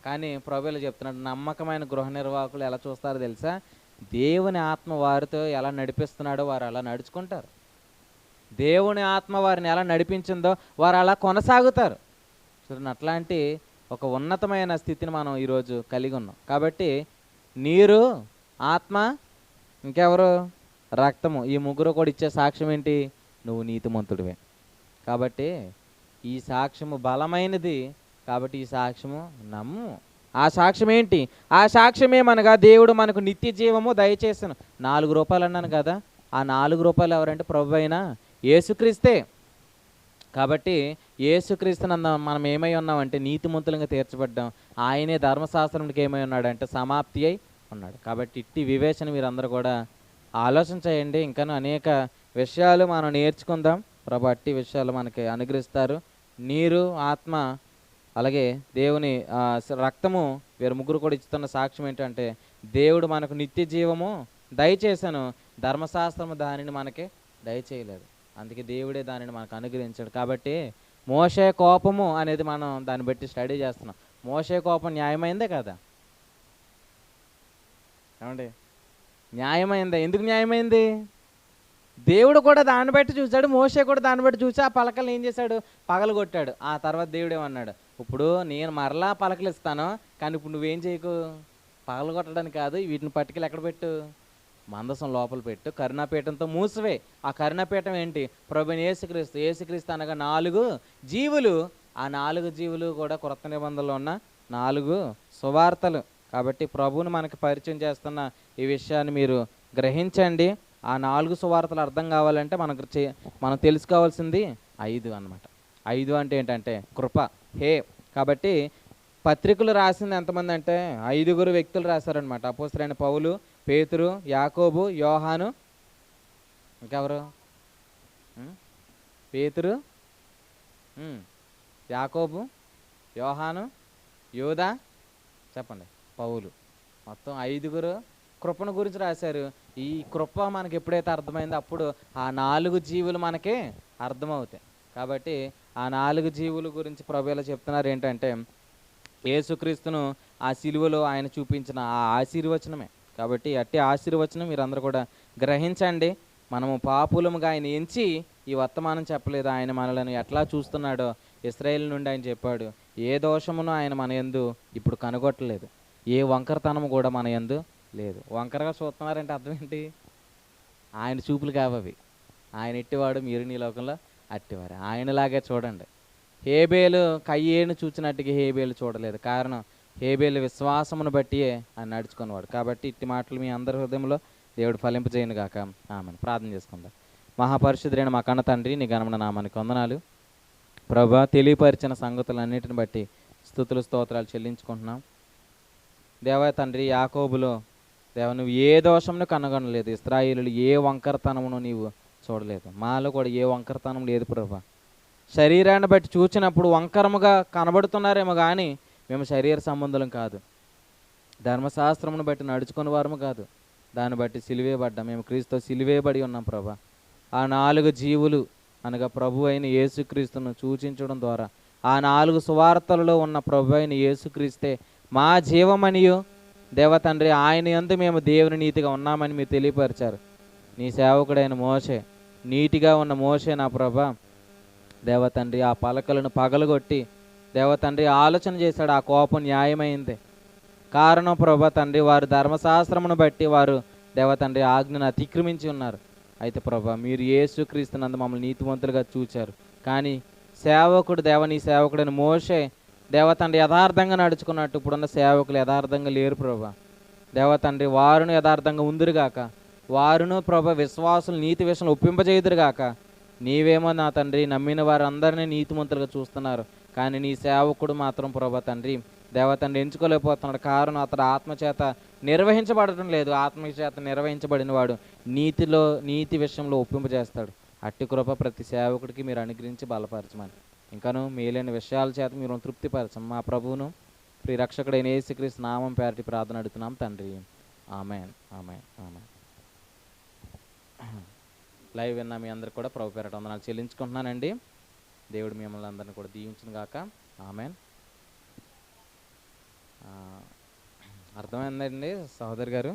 కానీ ప్రభువులు చెప్తున్నాడు, నమ్మకమైన గృహ నిర్వాహకులు ఎలా చూస్తారో తెలుసా? దేవుని ఆత్మ వారితో ఎలా నడిపిస్తున్నాడో వారు అలా నడుచుకుంటారు. దేవుని ఆత్మ వారిని ఎలా నడిపించిందో వారు అలా కొనసాగుతారు. చూడండి, అట్లాంటి ఒక ఉన్నతమైన స్థితిని మనం ఈరోజు కలిగి ఉన్నాం. కాబట్టి నీరు, ఆత్మ, ఇంకెవరు? రక్తము. ఈ ముగ్గురు కూడా ఇచ్చే సాక్ష్యం ఏంటి? నువ్వు నీతిమంతుడివే. కాబట్టి ఈ సాక్ష్యము బలమైనది, కాబట్టి ఈ సాక్ష్యము నమ్ము. ఆ సాక్ష్యం ఏంటి? ఆ సాక్ష్యం ఏమనగా దేవుడు మనకు నిత్య జీవము దయచేసను. 4 రూపాయలు అన్నాను కదా, ఆ 4 రూపాయలు ఎవరంటే ప్రభు అయిన యేసుక్రీస్తే. కాబట్టి యేసుక్రీస్తునందు మనం ఏమై ఉన్నామంటే నీతిమంతులుగా తీర్చబడ్డాం. ఆయనే ధర్మశాస్త్రంకి ఏమై ఉన్నాడంటే సమాప్తి అయి ఉన్నాడు. కాబట్టి ఇట్టి వివేచన మీరందరూ కూడా ఆలోచన చేయండి. ఇంకనూ అనేక విషయాలు మనం నేర్చుకుందాం. ప్రభు అట్టి విషయాలు మనకి అనుగ్రహిస్తారు. నీరు, ఆత్మ, అలాగే దేవుని రక్తము, వీరు ముగ్గురు కూడా ఇస్తున్న సాక్ష్యం ఏంటంటే దేవుడు మనకు నిత్య జీవము దయచేశాను, ధర్మశాస్త్రము దానిని మనకి దయచేయలేదు. అందుకే దేవుడే దానిని మనకు అనుగ్రహించాడు. కాబట్టి మోషే కోపము అనేది మనం దాన్ని బట్టి స్టడీ చేస్తున్నాం. మోషే కోపం న్యాయమైందే కదా? ఏమండి, న్యాయమైందా? ఎందుకు న్యాయమైంది? దేవుడు కూడా దాన్ని బట్టి చూశాడు, మోషే కూడా దాన్ని బట్టి చూసి ఆ పలకలు ఏం చేశాడు? పగలగొట్టాడు. ఆ తర్వాత దేవుడు ఏమన్నాడు? ఇప్పుడు నేను మరలా పలకలు ఇస్తాను, కానీ ఇప్పుడు నువ్వేం చేయకు, పగలగొట్టడానికి కాదు, వీటిని పట్టుకెళ్ళి ఎక్కడ పెట్టు? మందసం లోపల పెట్టు, కరుణాపీఠంతో మూసివే. ఆ కరుణాపీఠం ఏంటి? ప్రభువైన యేసుక్రీస్తు. యేసుక్రీస్తు అనగా 4 జీవులు. ఆ 4 జీవులు కూడా క్రొత్త నిబంధనలో ఉన్న 4 సువార్తలు. కాబట్టి ప్రభువుని మనకి పరిచయం చేస్తున్న ఈ విషయాన్ని మీరు గ్రహించండి. ఆ 4 సువార్తలు అర్థం కావాలంటే మనం తెలుసుకోవాల్సింది 5 అన్నమాట. 5 అంటే ఏంటంటే కృప, హే. కాబట్టి పత్రికలు రాసింది ఎంతమంది అంటే 5 వ్యక్తులు రాశారనమాట. అపోస్తలుడైన పౌలు, పేతురు, యాకోబు, యోహాను, ఇంకెవరు? పేతురు, యాకోబు, యోహాను, యోదా, చెప్పండి, పౌలు. మొత్తం 5 కృపను గురించి రాశారు. ఈ కృప మనకి ఎప్పుడైతే అర్థమైందో అప్పుడు ఆ 4 జీవులు మనకి అర్థమవుతాయి. కాబట్టి ఆ 4 జీవుల గురించి ప్రభు ఎలా చెప్తున్నారు ఏంటంటే యేసుక్రీస్తును ఆ సిలువలో ఆయన చూపించిన ఆ ఆశీర్వచనమే. కాబట్టి అట్టి ఆశీర్వచనం మీరందరూ కూడా గ్రహించండి. మనము పాపులముగా ఆయన ఎంచి ఈ వర్తమానం చెప్పలేదు. ఆయన మనలను ఎట్లా చూస్తున్నాడో ఇశ్రాయేలు నుండి ఆయన చెప్పాడు. ఏ దోషమును ఆయన మన యందు ఇప్పుడు కనుగొట్టలేదు, ఏ వంకరతనము కూడా మన యందు లేదు. వంకరగా చూస్తున్నారంటే అర్థం ఏంటి? ఆయన చూపులు కావవి. ఆయన ఎట్టివాడు, మీరు నీ లోకంలో అట్టివారు. ఆయనలాగే చూడండి. హేబేలు కయ్యేను చూచినట్టుగా హేబేలు చూడలేదు. కారణం హేబేలు విశ్వాసమును బట్టియే ఆయన నడుచుకున్నవాడు. కాబట్టి ఇట్టి మాటలు మీ అందరి హృదయంలో దేవుడు ఫలింపజేయను గాక. ఆమెను ప్రార్థన చేసుకుందాం. మహాపరిశుద్ధుడైన మా కన్న తండ్రి, నీ ఘనమైన నామానికి వందనాలు ప్రభా. తెలియపరిచిన సంగతులన్నిటిని బట్టి స్తుతులు స్తోత్రాలు చెల్లించుకుంటున్నాం. దేవా తండ్రి, యాకోబులో దేవ నువ్వు ఏ దోషంను కనుగొనలేదు. ఇశ్రాయేలులు ఏ వంకరతనమును నీవు చూడలేదు. మాలో కూడా ఏ వంకరతనం లేదు ప్రభా. శరీరాన్ని బట్టి చూచినప్పుడు వంకరముగా కనబడుతున్నారేమో కానీ మేము శరీర సంబంధులం కాదు, ధర్మశాస్త్రమును బట్టి నడుచుకుని వారము కాదు. దాన్ని బట్టి సిలువేయబడ్డాం. మేము క్రీస్తుతో సిలువేయబడి ఉన్నాం ప్రభా. ఆ 4 జీవులు అనగా ప్రభు అయిన యేసుక్రీస్తును సూచించడం ద్వారా ఆ 4 సువార్తలలో ఉన్న ప్రభు అయిన యేసుక్రీస్తే మా జీవమనియు దేవతండ్రి, ఆయన యందు మేము దేవుని నీతిగా ఉన్నామని మీరు తెలియపరిచారు. నీ సేవకుడైన మోషే, నీటిగా ఉన్న మోషే నా ప్రభా దేవతండ్రి ఆ పలకలను పగలగొట్టి దేవతండ్రి ఆలోచన చేశాడు. ఆ కోపం న్యాయమైంది. కారణం ప్రభా తండ్రి, వారు ధర్మశాస్త్రమును బట్టి వారు దేవతండ్రి ఆజ్ఞను అతిక్రమించి ఉన్నారు. అయితే ప్రభా మీరు యేసుక్రీస్తునందు మమ్మల్ని నీతిమంతులుగా చూచారు. కానీ సేవకుడు నీ సేవకుడైన మోషే దేవతండ్రి యథార్థంగా నడుచుకున్నట్టు ఇప్పుడున్న సేవకులు యథార్థంగా లేరు ప్రభా. దేవతండ్రి వారును యథార్థంగా ఉందిరుగాక. వారును ప్రభా విశ్వాసులు నీతి విషయంలో ఒప్పింపజేయుదురుగాక. నీవేమో నా తండ్రి నమ్మిన వారందరినీ నీతిమంతులుగా చూస్తున్నారు. కానీ నీ సేవకుడు మాత్రం ప్రభా తండ్రి దేవతండ్రి ఎంచుకోలేకపోతున్నాడు. కారణం అతడు ఆత్మచేత నిర్వహించబడటం లేదు. ఆత్మచేత నిర్వహించబడిన వాడు నీతి విషయంలో ఒప్పింపజేస్తాడు. అట్టి కృప ప్రతి సేవకుడికి మీరు అనుగ్రహించి బలపరచమని, ఇంకను మేలైన విషయాల చేత మీరు తృప్తిపరచం. మా ప్రభువును ప్రియ రక్షకుడైన యేసుక్రీస్తు నామం పేరటి ప్రార్థన అడుగుతున్నాం తండ్రి. ఆమేన్, ఆమేన్, ఆమేన్. లైవ్ విన్నా మీ అందరికి కూడా ప్రభు పేరట వందనాలు చెల్లించుకుంటున్నానండి. దేవుడు మిమ్మల్ని అందరినీ కూడా దీవించును గాక. ఆమేన్. అర్థమైందండి సహోదరి గారు?